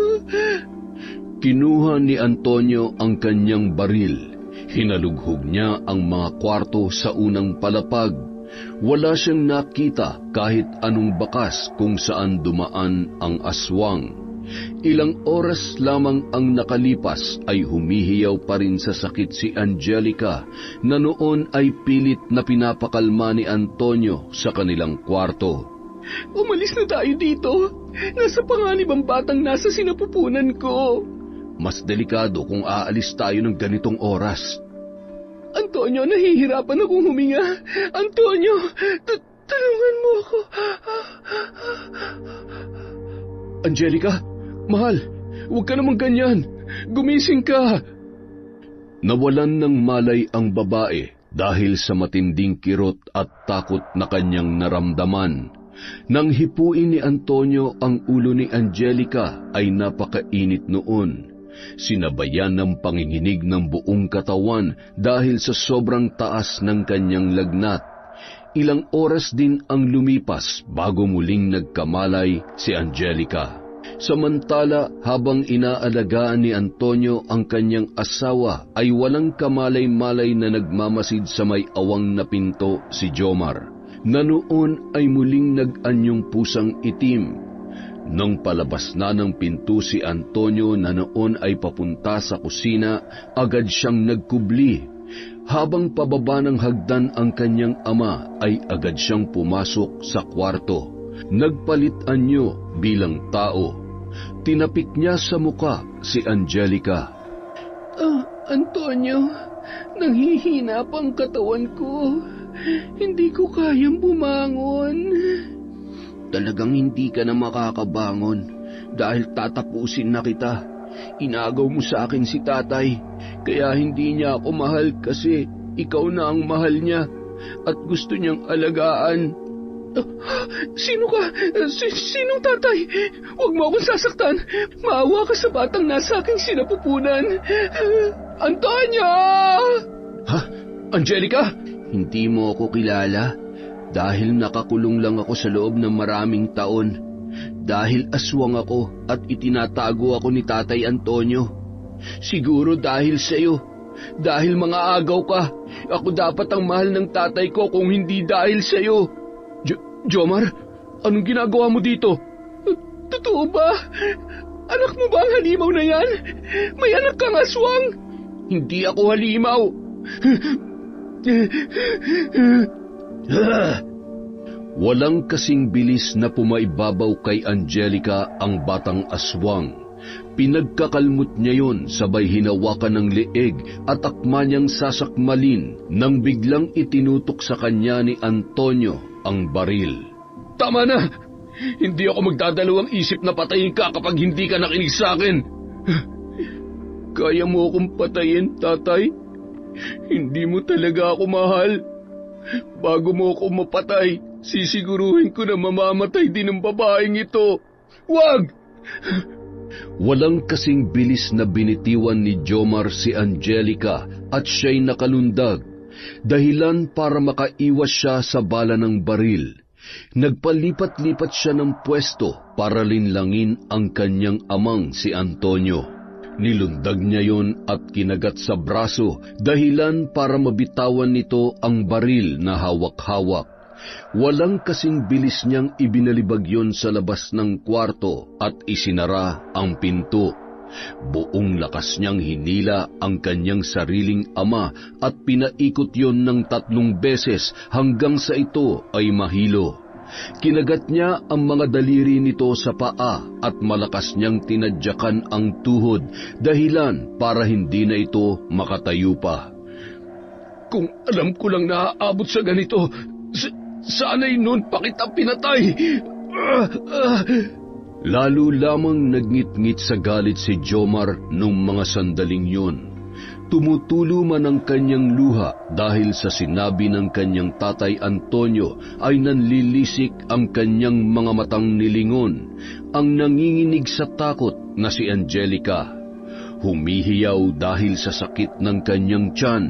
Kinuha ni Antonio ang kanyang baril. Hinalughog niya ang mga kwarto sa unang palapag. Wala siyang nakita kahit anong bakas kung saan dumaan ang aswang. Ilang oras lamang ang nakalipas ay humihiyaw pa rin sa sakit si Angelica na noon ay pilit na pinapakalma ni Antonio sa kanilang kwarto. Umalis na tayo dito. Nasa panganib ang batang nasa sinapupunan ko. Mas delikado kung aalis tayo ng ganitong oras. Antonio, nahihirapan akong huminga. Antonio, tulungan mo ako. Angelica, mahal, huwag ka namang ganyan. Gumising ka. Nawalan ng malay ang babae dahil sa matinding kirot at takot na kanyang naramdaman. Nang hipuin ni Antonio ang ulo ni Angelica ay napakainit noon. Sinabayan ng panginginig ng buong katawan dahil sa sobrang taas ng kanyang lagnat. Ilang oras din ang lumipas bago muling nagkamalay si Angelica. Samantala, habang inaalagaan ni Antonio ang kanyang asawa, ay walang kamalay-malay na nagmamasid sa may awang na pinto si Jomar, na noon ay muling nag-anyong pusang itim. Nang palabas na ng pinto si Antonio na noon ay papunta sa kusina, agad siyang nagkubli. Habang pababa ng hagdan ang kanyang ama, ay agad siyang pumasok sa kwarto. Nagpalit anyo bilang tao. Tinapik niya sa muka si Angelica. Antonio, nanghihina pa ang katawan ko. Hindi ko kayang bumangon. Talagang hindi ka na makakabangon dahil tatapusin na kita. Inagaw mo sa akin si tatay. Kaya hindi niya ako mahal kasi ikaw na ang mahal niya at gusto niyang alagaan. Sino ka? Sinong tatay? Huwag mo akong sasaktan. Maawa ka sa batang nasa aking sinapupunan. Antonia! Ha? Angelica? Hindi mo ako kilala dahil nakakulong lang ako sa loob ng maraming taon. Dahil aswang ako at itinatago ako ni Tatay Antonio. Siguro dahil sa'yo. Dahil mga agaw ka. Ako dapat ang mahal ng tatay ko kung hindi dahil sa'yo. Jomar, anong ginagawa mo dito? Totoo ba? Anak mo ba ang halimaw na yan? May anak kang aswang? Hindi ako halimaw. Walang kasing bilis na pumaibabaw kay Angelica ang batang aswang. Pinagkakalmot niya yon sabay hinawakan ng leeg at akma niyang sasakmalin nang biglang itinutok sa kanya ni Antonio ang baril. Tama na! Hindi ako magdadalawang isip na patayin ka kapag hindi ka nakinig sa akin. Kaya mo akong patayin, tatay? Hindi mo talaga ako mahal. Bago mo ako mapatay, sisiguruhin ko na mamamatay din ang babaeng ito. Wag! Walang kasing bilis na binitiwan ni Jomar si Angelica at siya'y nakalundag. Dahilan para makaiwas siya sa bala ng baril. Nagpalipat-lipat siya ng pwesto para linlangin ang kanyang amang si Antonio. Nilundag niya yon at kinagat sa braso dahilan para mabitawan nito ang baril na hawak-hawak. Walang kasing bilis niyang ibinalibag yon sa labas ng kwarto at isinara ang pinto. Buong lakas niyang hinila ang kanyang sariling ama at pinaikot yon ng 3 beses hanggang sa ito ay mahilo. Kinagat niya ang mga daliri nito sa paa at malakas niyang tinadyakan ang tuhod dahilan para hindi na ito makatayo pa. Kung alam ko lang na aabot sa ganito, sana'y noon pa kita pinatay. Lalo lamang nagngit-ngit sa galit si Jomar nung mga sandaling yun. Tumutulo man ang kanyang luha dahil sa sinabi ng kanyang tatay Antonio ay nanlilisik ang kanyang mga matang nilingon, ang nanginginig sa takot na si Angelica. Humihiyaw dahil sa sakit ng kanyang tiyan.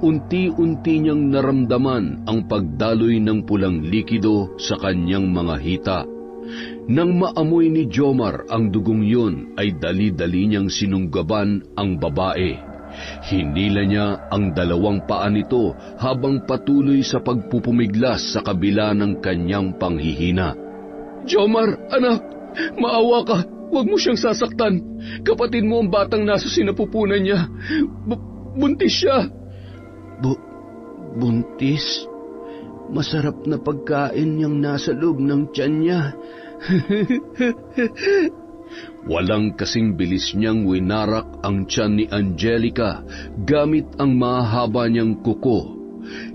Unti-unti niyang naramdaman ang pagdaloy ng pulang likido sa kanyang mga hita. Nang maamoy ni Jomar ang dugong yun, ay dali-dali niyang sinunggaban ang babae. Hinila niya ang 2 paa nito habang patuloy sa pagpupumiglas sa kabila ng kanyang panghihina. Jomar, anak, maawa ka. Huwag mo siyang sasaktan. Kapatid mo ang batang nasa sinapupunan niya. Buntis siya. Buntis? Masarap na pagkain niyang nasa loob ng tiyan niya. Walang kasing bilis niyang winarak ang tiyan ni Angelica gamit ang mahaba niyang kuko.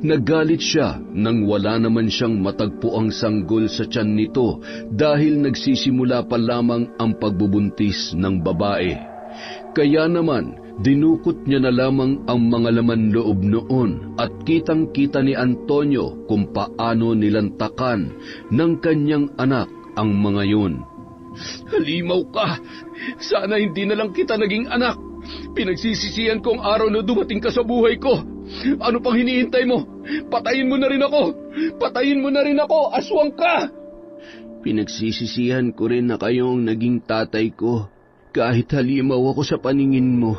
Nagalit siya nang wala naman siyang matagpo ang sanggol sa tiyan nito dahil nagsisimula pa lamang ang pagbubuntis ng babae. Kaya naman, dinukot niya na lamang ang mga laman loob noon at kitang-kita ni Antonio kung paano nilantakan ng kanyang anak ang mga yun. Halimaw ka! Sana hindi na lang kita naging anak. Pinagsisisihan ko ang araw na dumating ka sa buhay ko. Ano pang hinihintay mo? Patayin mo na rin ako! Patayin mo na rin ako! Aswang ka! Pinagsisisihan ko rin na kayong naging tatay ko. Kahit halimaw ako sa paningin mo,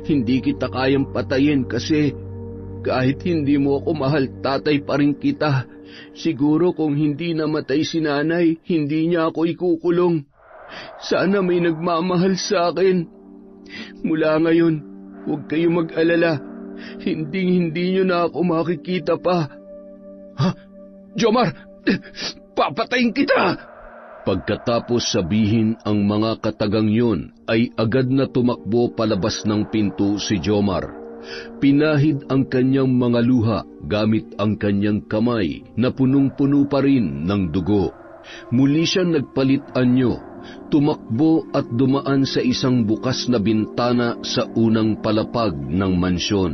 hindi kita kayang patayin kasi kahit hindi mo ako mahal, tatay pa rin kita. Siguro kung hindi namatay si nanay, hindi niya ako ikukulong. Sana may nagmamahal sa akin. Mula ngayon, huwag kayo mag-alala. Hindi niyo na ako makikita pa. Ha? Jomar! Papatayin kita! Pagkatapos sabihin ang mga katagang yun, ay agad na tumakbo palabas ng pinto si Jomar. Pinahid ang kanyang mga luha gamit ang kanyang kamay na punong-puno pa rin ng dugo. Muli siyang nagpalit anyo tumakbo at dumaan sa isang bukas na bintana sa unang palapag ng mansyon.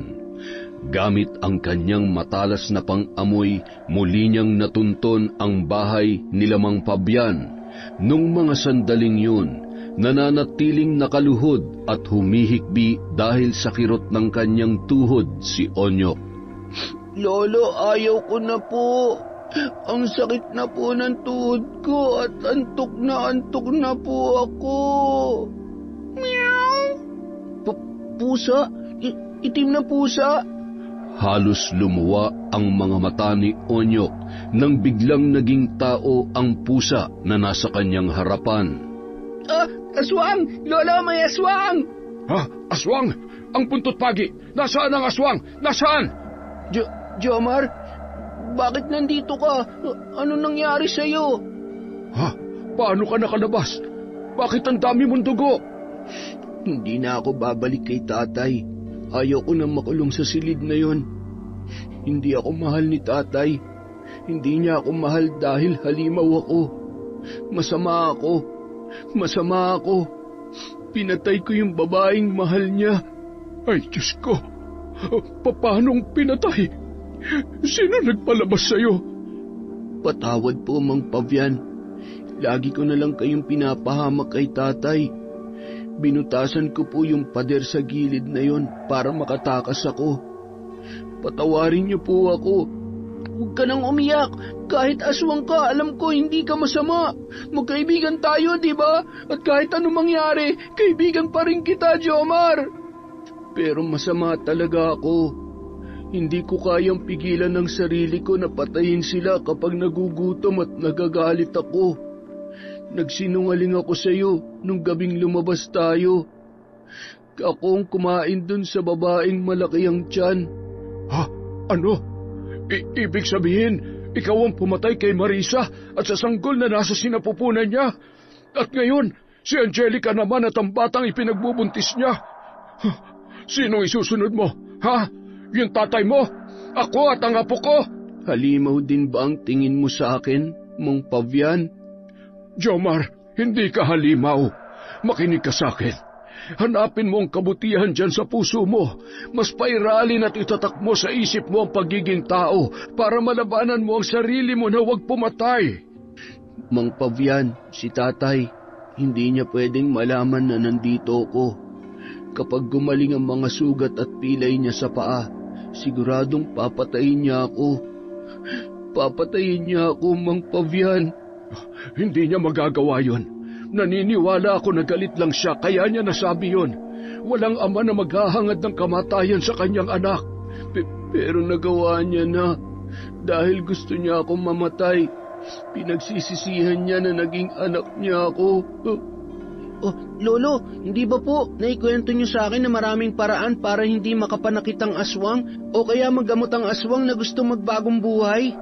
Gamit ang kanyang matalas na pang-amoy, muli niyang natunton ang bahay ni Mang Fabian. Nung mga sandaling yun, nananatiling nakaluhod at humihikbi dahil sa kirot ng kanyang tuhod si Onyok. Lolo, ayaw ko na po. Ang sakit na po ng tuhod ko at antok na po ako. Meow! Pusa? Itim na pusa? Halos lumuwa ang mga mata ni Onyok nang biglang naging tao ang pusa na nasa kanyang harapan. Aswang! Lolo, may aswang! Ha? Aswang? Ang puntot pagi! Nasaan ang aswang? Nasaan? Jomar, bakit nandito ka? Ano nangyari sa'yo? Ha? Paano ka nakalabas? Bakit ang dami mong dugo? Hindi na ako babalik kay tatay. Ayaw ko nang makulong sa silid na yon. Hindi ako mahal ni tatay. Hindi niya ako mahal dahil halimaw ako. Masama ako. Pinatay ko yung babaeng mahal niya. Ay, Diyos ko! Paanong pinatay? Sino nagpalabas sa'yo? Patawad po, Mang Fabian. Lagi ko na lang kayong pinapahamak kay tatay. Binutasan ko po yung pader sa gilid na yon para makatakas ako. Patawarin niyo po ako. Huwag ka nang umiyak. Kahit aswang ka, alam ko hindi ka masama. Magkaibigan tayo, di ba? At kahit anong mangyari, kaibigan pa rin kita, Jomar. Pero masama talaga ako. Hindi ko kayang pigilan ng sarili ko na patayin sila kapag nagugutom at nagagalit ako. Nagsinungaling ako sa iyo nung gabing lumabas tayo. Ako ang kumain dun sa babaeng malaki ang tiyan. Ha? Ano? Ibig sabihin, ikaw ang pumatay kay Marisa at sa sanggol na nasa sinapupunan niya. At ngayon, si Angelica naman at ang batang ipinagbubuntis niya. Sino isusunod mo? Ha? Yung tatay mo? Ako at ang apo ko? Halimaw din ba ang tingin mo sa akin, Mang Fabian? Jomar, hindi ka halimaw. Makinig ka sa akin. Hanapin mo ang kabutihan dyan sa puso mo. Mas pairalin at itatak mo sa isip mo ang pagiging tao para malabanan mo ang sarili mo na huwag pumatay. Mang Fabian, si tatay, hindi niya pwedeng malaman na nandito ako. Kapag gumaling ang mga sugat at pilay niya sa paa, siguradong papatayin niya ako. Papatayin niya ako, Mang Fabian. Hindi niya magagawa yun. Naniniwala ako na galit lang siya, kaya niya nasabi yun. Walang ama na maghahangad ng kamatayan sa kanyang anak. Pero nagawa niya na. Dahil gusto niya akong mamatay. Pinagsisisihan niya na naging anak niya ako. Lolo, hindi ba po naikwento niyo sa akin na maraming paraan para hindi makapanakit ang aswang? O kaya magamot ang aswang na gusto magbagong buhay?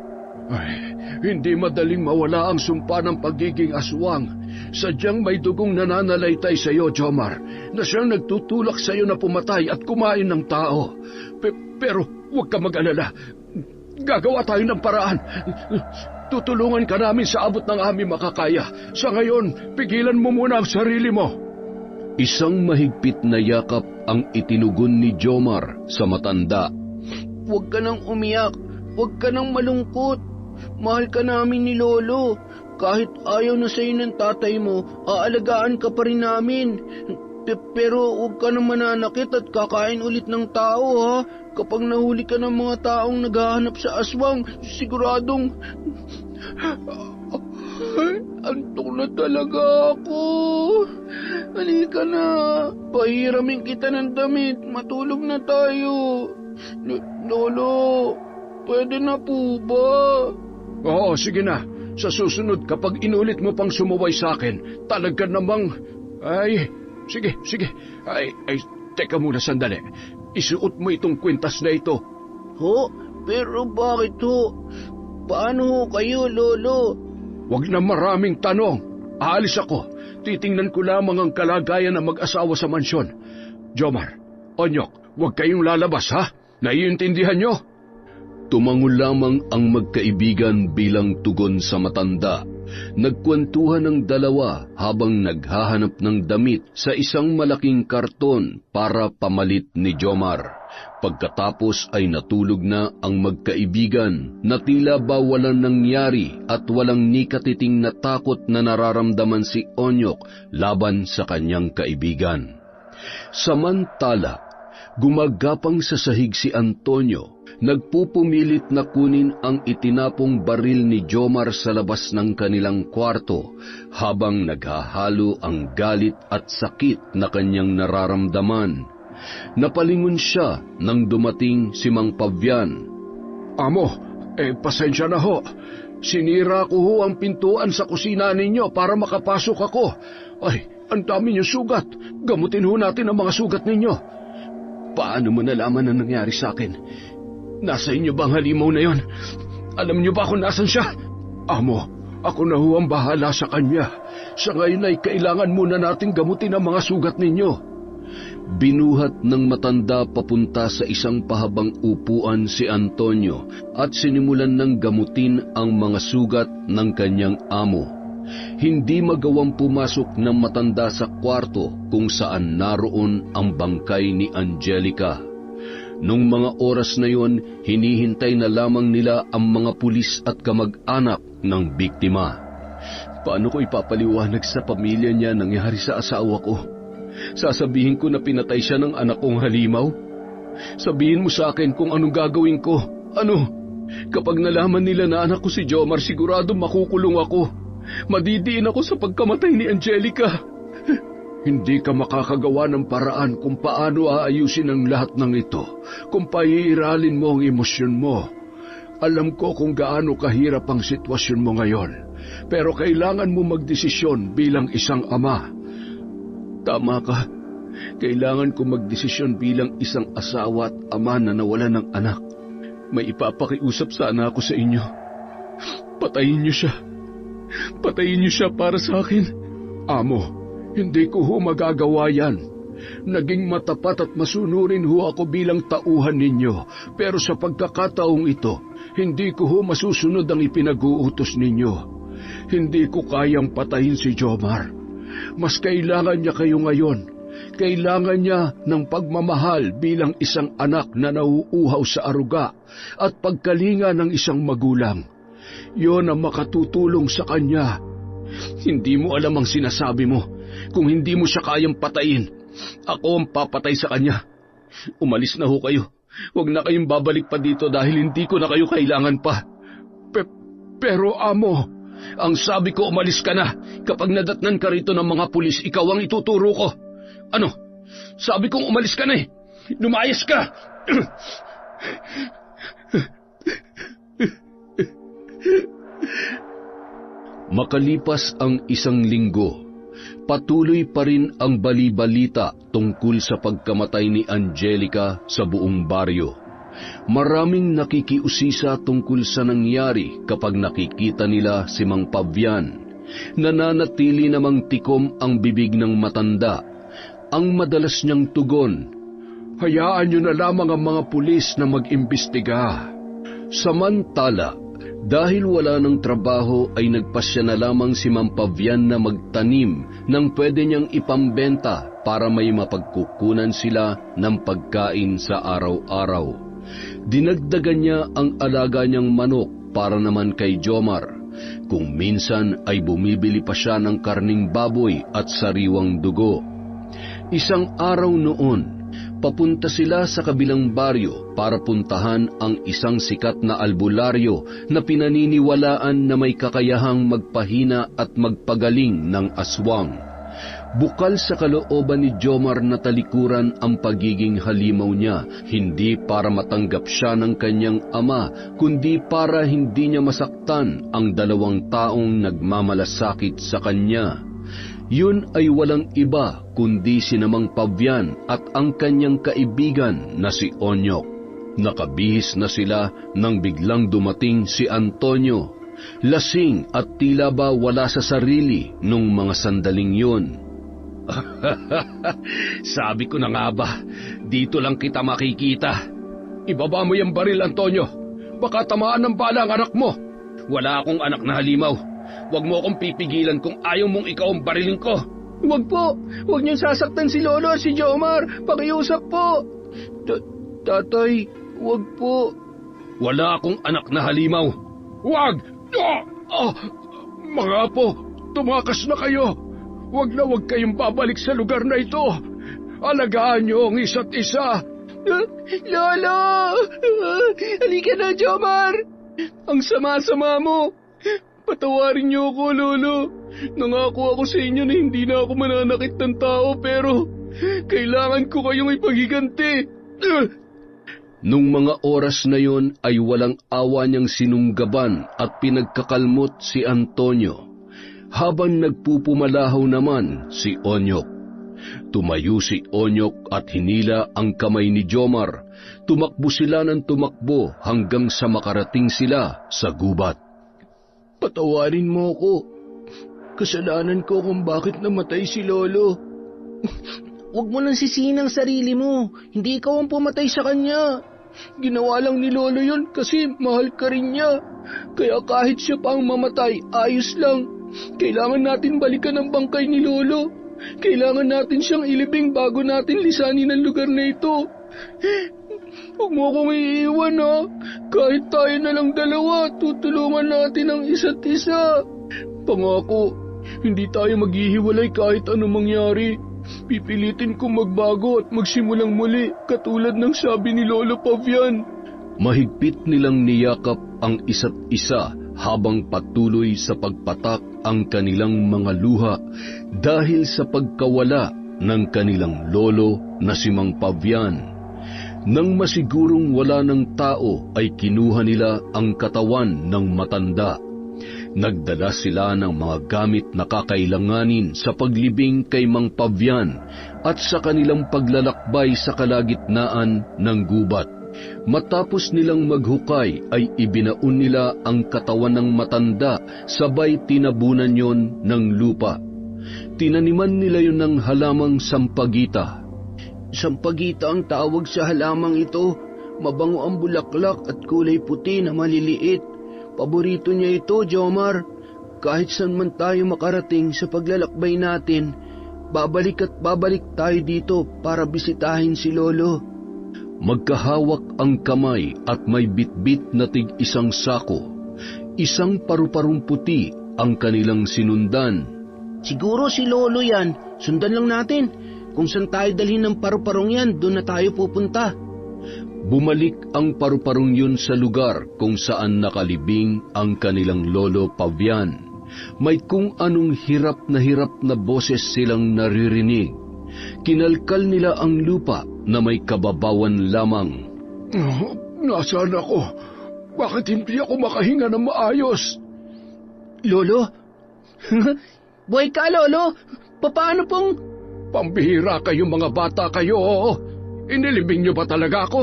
Ay, hindi madaling mawala ang sumpa ng pagiging aswang. Sadyang may dugong nananalaytay sa iyo, Jomar, na siyang nagtutulak sa iyo na pumatay at kumain ng tao. Pero huwag ka mag-alala. Gagawa tayo ng paraan. Tutulungan ka namin sa abot ng aming makakaya. Sa ngayon, pigilan mo muna ang sarili mo. Isang mahigpit na yakap ang itinugon ni Jomar sa matanda. Huwag ka nang umiyak. Huwag ka nang malungkot. Mahal ka namin ni Lolo. Kahit ayaw na sa'yo ng tatay mo, aalagaan ka pa rin namin. Pero huwag ka nang mananakit at kakain ulit ng tao, ha? Kapag nahuli ka ng mga taong naghahanap sa aswang, siguradong... Antok na talaga ako. Halika na. Pahiramin kita ng damit. Matulog na tayo. Lolo, pwede na po ba? Oo, sige na. Sa susunod, kapag inulit mo pang sumuway sa akin, talaga namang... Ay, sige. Ay, teka muna sandali. Isuot mo itong kwintas na ito. Ho? Pero bakit ho? Paano ho kayo, Lolo? Huwag na maraming tanong. Aalis ako. Titingnan ko lamang ang kalagayan ng mag-asawa sa mansyon. Jomar, Onyok, huwag kayong lalabas, ha? Naiintindihan nyo? Tumango lamang ang magkaibigan bilang tugon sa matanda. Nagkwentuhan ng dalawa habang naghahanap ng damit sa isang malaking karton para pamalit ni Jomar. Pagkatapos ay natulog na ang magkaibigan na tila ba walang nangyari at walang nikatiting na takot na nararamdaman si Onyok laban sa kanyang kaibigan. Samantala, gumagapang sa sahig si Antonio, nagpupumilit na kunin ang itinapong baril ni Jomar sa labas ng kanilang kwarto habang naghahalo ang galit at sakit na kanyang nararamdaman. Napalingon siya nang dumating si Mang Pavian. Amo, pasensya na ho. Sinira ko ho ang pintuan sa kusina ninyo para makapasok ako. Ay, ang dami niyo sugat. Gamutin ho natin ang mga sugat ninyo. Paano mo nalaman ang nangyari sa akin? Nasa inyo bang halimaw na yon? Alam niyo ba kung nasan siya? Amo, ako na ho ang bahala sa kanya. Sa ngayon ay kailangan muna nating gamutin ang mga sugat ninyo. Binuhat ng matanda papunta sa isang pahabang upuan si Antonio at sinimulan ng gamutin ang mga sugat ng kanyang amo. Hindi magawang pumasok ng matanda sa kwarto kung saan naroon ang bangkay ni Angelica. Nung mga oras na yon, hinihintay na lamang nila ang mga pulis at kamag-anak ng biktima. Paano ko ipapaliwanag sa pamilya niya nangyari sa asawa ko? Sasabihin ko na pinatay siya ng anak kong halimaw? Sabihin mo sa akin kung anong gagawin ko. Ano? Kapag nalaman nila na anak ko si Jomar, sigurado makukulong ako. Madidiin ako sa pagkamatay ni Angelica. Hindi ka makakagawa ng paraan kung paano aayusin ang lahat ng ito, kung paiiralin mo ang emosyon mo. Alam ko kung gaano kahirap ang sitwasyon mo ngayon, pero kailangan mo magdesisyon bilang isang ama. Tama ka. Kailangan ko magdesisyon bilang isang asawa at ama na nawalan ng anak. May ipapakiusap sana ako sa inyo. Patayin niyo siya. Patayin niyo siya para sa akin. Amo, hindi ko ho magagawa yan. Naging matapat at masunurin ho ako bilang tauhan ninyo, pero sa pagkakataong ito, hindi ko ho masusunod ang ipinag-uutos ninyo. Hindi ko kayang patayin si Jomar. Mas kailangan niya kayo ngayon. Kailangan niya ng pagmamahal bilang isang anak na nauuhaw sa aruga at pagkalinga ng isang magulang. Yon ang makatutulong sa kanya. Hindi mo alam ang sinasabi mo. Kung hindi mo siya kayang patayin, ako ang papatay sa kanya. Umalis na ho kayo. Huwag na kayong babalik pa dito dahil hindi ko na kayo kailangan pa. Pero amo, ang sabi ko umalis ka na. Kapag nadatnan ka rito ng mga pulis, ikaw ang ituturo ko. Ano? Sabi kong umalis ka na eh. Lumayas ka! Makalipas ang isang linggo, patuloy pa rin ang bali-balita tungkol sa pagkamatay ni Angelica sa buong baryo. Maraming nakikiusisa tungkol sa nangyari kapag nakikita nila si Mang Pavian. Nananatili namang tikom ang bibig ng matanda. Ang madalas niyang tugon, hayaan niyo na lamang ang mga pulis na mag-imbestiga. Samantala, dahil wala ng trabaho ay nagpasya na lamang si Mang Pavian na magtanim ng pwede niyang ipambenta para may mapagkukunan sila ng pagkain sa araw-araw. Dinagdagan niya ang alaga niyang manok para naman kay Jomar. Kung minsan ay bumibili pa siya ng karning baboy at sariwang dugo. Isang araw noon, papunta sila sa kabilang baryo para puntahan ang isang sikat na albularyo na pinaniniwalaan na may kakayahang magpahina at magpagaling ng aswang. Bukal sa kalooban ni Jomar na talikuran ang pagiging halimaw niya, hindi para matanggap siya ng kanyang ama, kundi para hindi niya masaktan ang dalawang taong nagmamalasakit sa kanya. Yun ay walang iba kundi si Mang Pavian at ang kanyang kaibigan na si Onyok. Nakabihis na sila nang biglang dumating si Antonio. Lasing at tila ba wala sa sarili nung mga sandaling yun. Sabi ko na nga ba, dito lang kita makikita. Ibaba mo yung baril, Antonio. Baka tamaan ng bala ang anak mo. Wala akong anak na halimaw. Huwag mo akong pipigilan kung ayaw mong ikaw ang barilin ko. Wag po! Huwag niyong sasaktan si Lolo at si Jomar! Pakiusap po! Tatay, wag po. Wala akong anak na halimaw. Wag! Mga apo, tumakas na kayo. Wag na wag kayong babalik sa lugar na ito. Alagaan niyo ang isa't isa. Lolo! Halika na, Jomar! Ang sama-sama mo! Patawarin niyo ako, Lolo. Nangako ako sa inyo na hindi na ako mananakit ng tao pero kailangan ko kayong ipaghiganti. Nung mga oras na yon ay walang awa niyang sinunggaban at pinagkakalmot si Antonio, habang nagpupumalahaw naman si Onyok. Tumayo si Onyok at hinila ang kamay ni Jomar. Tumakbo sila ng tumakbo hanggang sa makarating sila sa gubat. Patawarin mo ko. Kasalanan ko kung bakit namatay si Lolo. Huwag mo nang sisihin ang sarili mo. Hindi ikaw ang pumatay sa kanya. Ginawa lang ni Lolo yun kasi mahal ka rin niya. Kaya kahit siya pa ang mamatay, ayos lang. Kailangan natin balikan ang bangkay ni Lolo. Kailangan natin siyang ilibing bago natin lisanin ang lugar na ito. Huwag mo akong iiwan, ha. Kahit tayo na lang dalawa, tutulungan natin ang isa't isa. Pangako, hindi tayo maghihiwalay kahit anong mangyari. Pipilitin kong magbago at magsimulang muli, katulad ng sabi ni Lolo Pavian. Mahigpit nilang niyakap ang isa't isa habang patuloy sa pagpatak ang kanilang mga luha dahil sa pagkawala ng kanilang lolo na si Mang Pavian. Nang masigurong wala ng tao ay kinuha nila ang katawan ng matanda. Nagdala sila ng mga gamit na kakailanganin sa paglibing kay Mang Pavian at sa kanilang paglalakbay sa kalagitnaan ng gubat. Matapos nilang maghukay ay ibinaon nila ang katawan ng matanda sabay tinabunan yon ng lupa. Tinaniman nila yon ng halamang sampagita. Sampagita ang tawag sa halamang ito. Mabango ang bulaklak at kulay puti na maliliit. Paborito niya ito, Jomar. Kahit saan man tayo makarating sa paglalakbay natin, babalik at babalik tayo dito para bisitahin si Lolo. Magkahawak ang kamay at may bitbit na tig-isang sako. Isang paru-parong puti ang kanilang sinundan. Siguro si Lolo yan. Sundan lang natin. Kung saan tayo dalhin ng paru-parong yan, doon na tayo pupunta. Bumalik ang paru-parong yun sa lugar kung saan nakalibing ang kanilang lolo Pavian. May kung anong hirap na boses silang naririnig. Kinalkal nila ang lupa na may kababawan lamang. Nasaan ako? Bakit hindi ako makahinga ng maayos? Lolo? Buhay ka, Lolo? Paano pong... Pambihira kayong mga bata kayo, oo. Inilibing niyo ba talaga ako?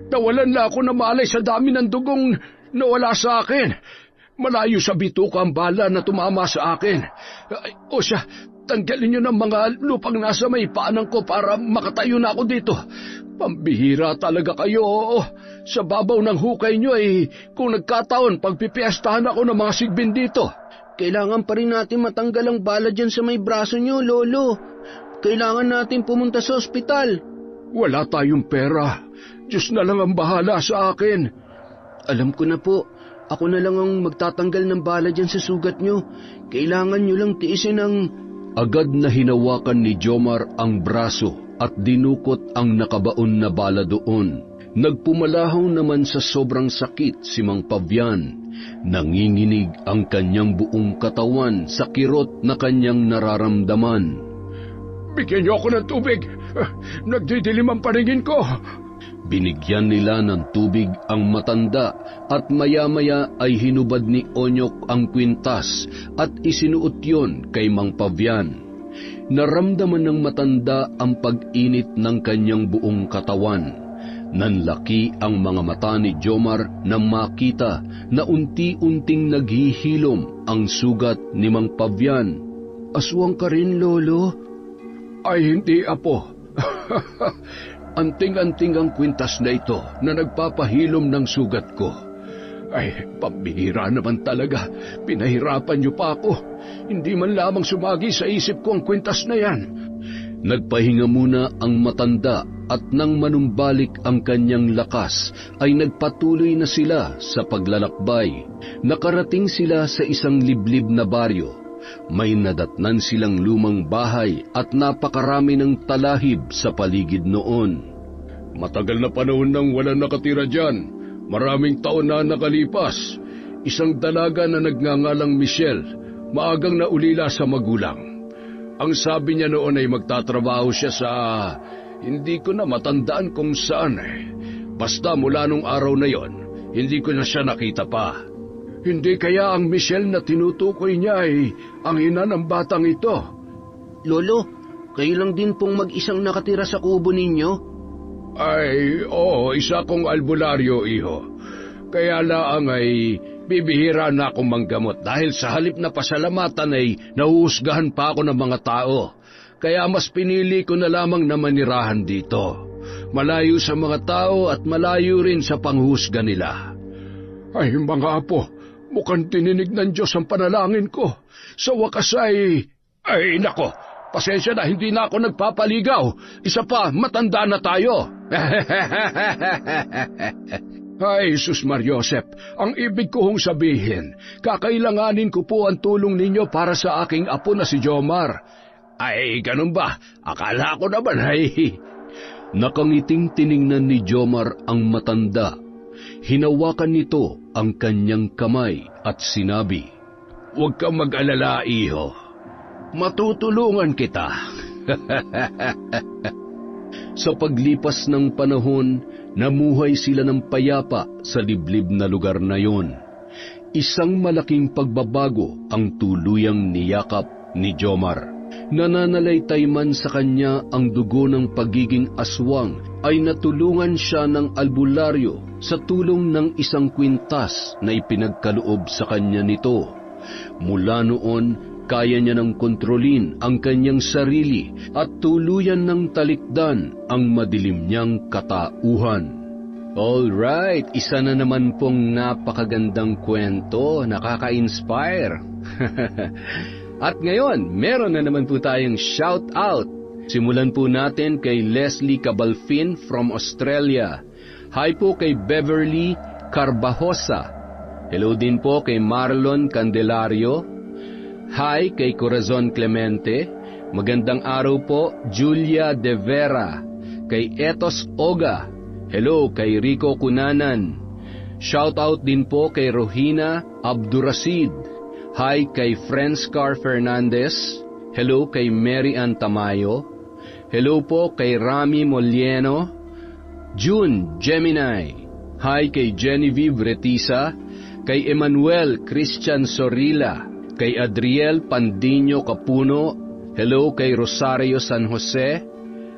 Nawalan na ako na malay sa dami ng dugong nawala sa akin. Malayo sa bituka ang bala na tumama sa akin. O siya, tanggalin niyo ng mga lupang nasa may paanan ko para makatayo na ako dito. Pambihira talaga kayo, oo. Sa babaw ng hukay niyo ay kung nagkataon pagpipiestahan ako ng mga sigbin dito. Kailangan pa rin natin matanggal ang bala dyan sa may braso niyo, Lolo. Kailangan natin pumunta sa ospital. Wala tayong pera. Diyos na lang ang bahala sa akin. Alam ko na po. Ako na lang ang magtatanggal ng bala dyan sa sugat nyo. Kailangan nyo lang tiisin ang... Agad na hinawakan ni Jomar ang braso at dinukot ang nakabaon na bala doon. Nagpumalahaw naman sa sobrang sakit si Mang Pavian. Nanginginig ang kanyang buong katawan sa kirot na kanyang nararamdaman. Bigyan niyo ako ng tubig. Nagdidilim ang paningin ko. Binigyan nila ng tubig ang matanda at maya-maya ay hinubad ni Onyok ang kwintas at isinuot yon kay Mang Pavian. Naramdaman ng matanda ang pag-init ng kanyang buong katawan. Nanlaki ang mga mata ni Jomar na makita na unti-unting naghihilom ang sugat ni Mang Pavian. Aswang ka rin, Lolo? Ay hindi, apo. Anting-anting ang kwintas na ito na nagpapahilom ng sugat ko. Ay, pambihira naman talaga. Pinahirapan niyo pa ako. Hindi man lamang sumagi sa isip ko ang kwintas na yan. Nagpahinga muna ang matanda at nang manumbalik ang kanyang lakas ay nagpatuloy na sila sa paglalakbay. Nakarating sila sa isang liblib na baryo. May nadatnan silang lumang bahay at napakarami ng talahib sa paligid noon. Matagal na panahon nang wala nakatira dyan. Maraming taon na nakalipas. Isang dalaga na nagngangalang Michelle, maagang naulila sa magulang. Ang sabi niya noon ay magtatrabaho siya sa... hindi ko na matandaan kung saan Basta mula nung araw na yon, hindi ko na siya nakita pa. Hindi kaya ang Michelle na tinutukoy niya ay ang ina ng batang ito? Lolo, kayo lang din pong mag-isang nakatira sa kubo ninyo? Ay, oo, isa kong albularyo, iho. Kaya lang ay bibihira na akong manggamot dahil sa halip na pasalamatan ay nahuhusgahan pa ako ng mga tao. Kaya mas pinili ko na lamang na manirahan dito. Malayo sa mga tao at malayo rin sa panghusga nila. Ay, mga apo, mukhang tininig ng Diyos ang panalangin ko. Sa wakas ay... Ay, nako, pasensya na, hindi na ako nagpapaligaw. Isa pa, matanda na tayo. Ay, Sus Mariosep, ang ibig ko hong sabihin, kakailanganin ko po ang tulong ninyo para sa aking apo na si Jomar. Ay, ganun ba? Akala ko naman ay... Nakangiting tiningnan ni Jomar ang matanda. Hinawakan nito ang kanyang kamay at sinabi, "Huwag kang mag-alala, iho. Matutulungan kita." Sa paglipas ng panahon, namuhay sila ng payapa sa liblib na lugar na yon. Isang malaking pagbabago ang tuluyang niyakap ni Jomar. Nananalaytay man sa kanya ang dugo ng pagiging aswang, ay natulungan siya ng albularyo sa tulong ng isang kwintas na ipinagkaloob sa kanya nito. Mula noon, kaya niya nang kontrolin ang kanyang sarili at tuluyan ng talikdan ang madilim niyang katauhan. Alright, isa na naman pong napakagandang kwento, nakaka-inspire. At ngayon, meron na naman po tayong shout-out. Simulan po natin kay Leslie Cabalfin from Australia. Hi po kay Beverly Carbajosa. Hello din po kay Marlon Candelario. Hi kay Corazon Clemente. Magandang araw po, Julia De Vera. Kay Etos Oga. Hello kay Rico Cunanan. Shout-out din po kay Rohina Abdurasid. Hi kay Friendscar Fernandez. Hello kay Mary Ann Tamayo. Hello po kay Rami Molieno. June Gemini. Hi kay Genevieve Retisa. Kay Emmanuel Christian Sorila. Kay Adriel Pandinho Capuno. Hello kay Rosario San Jose.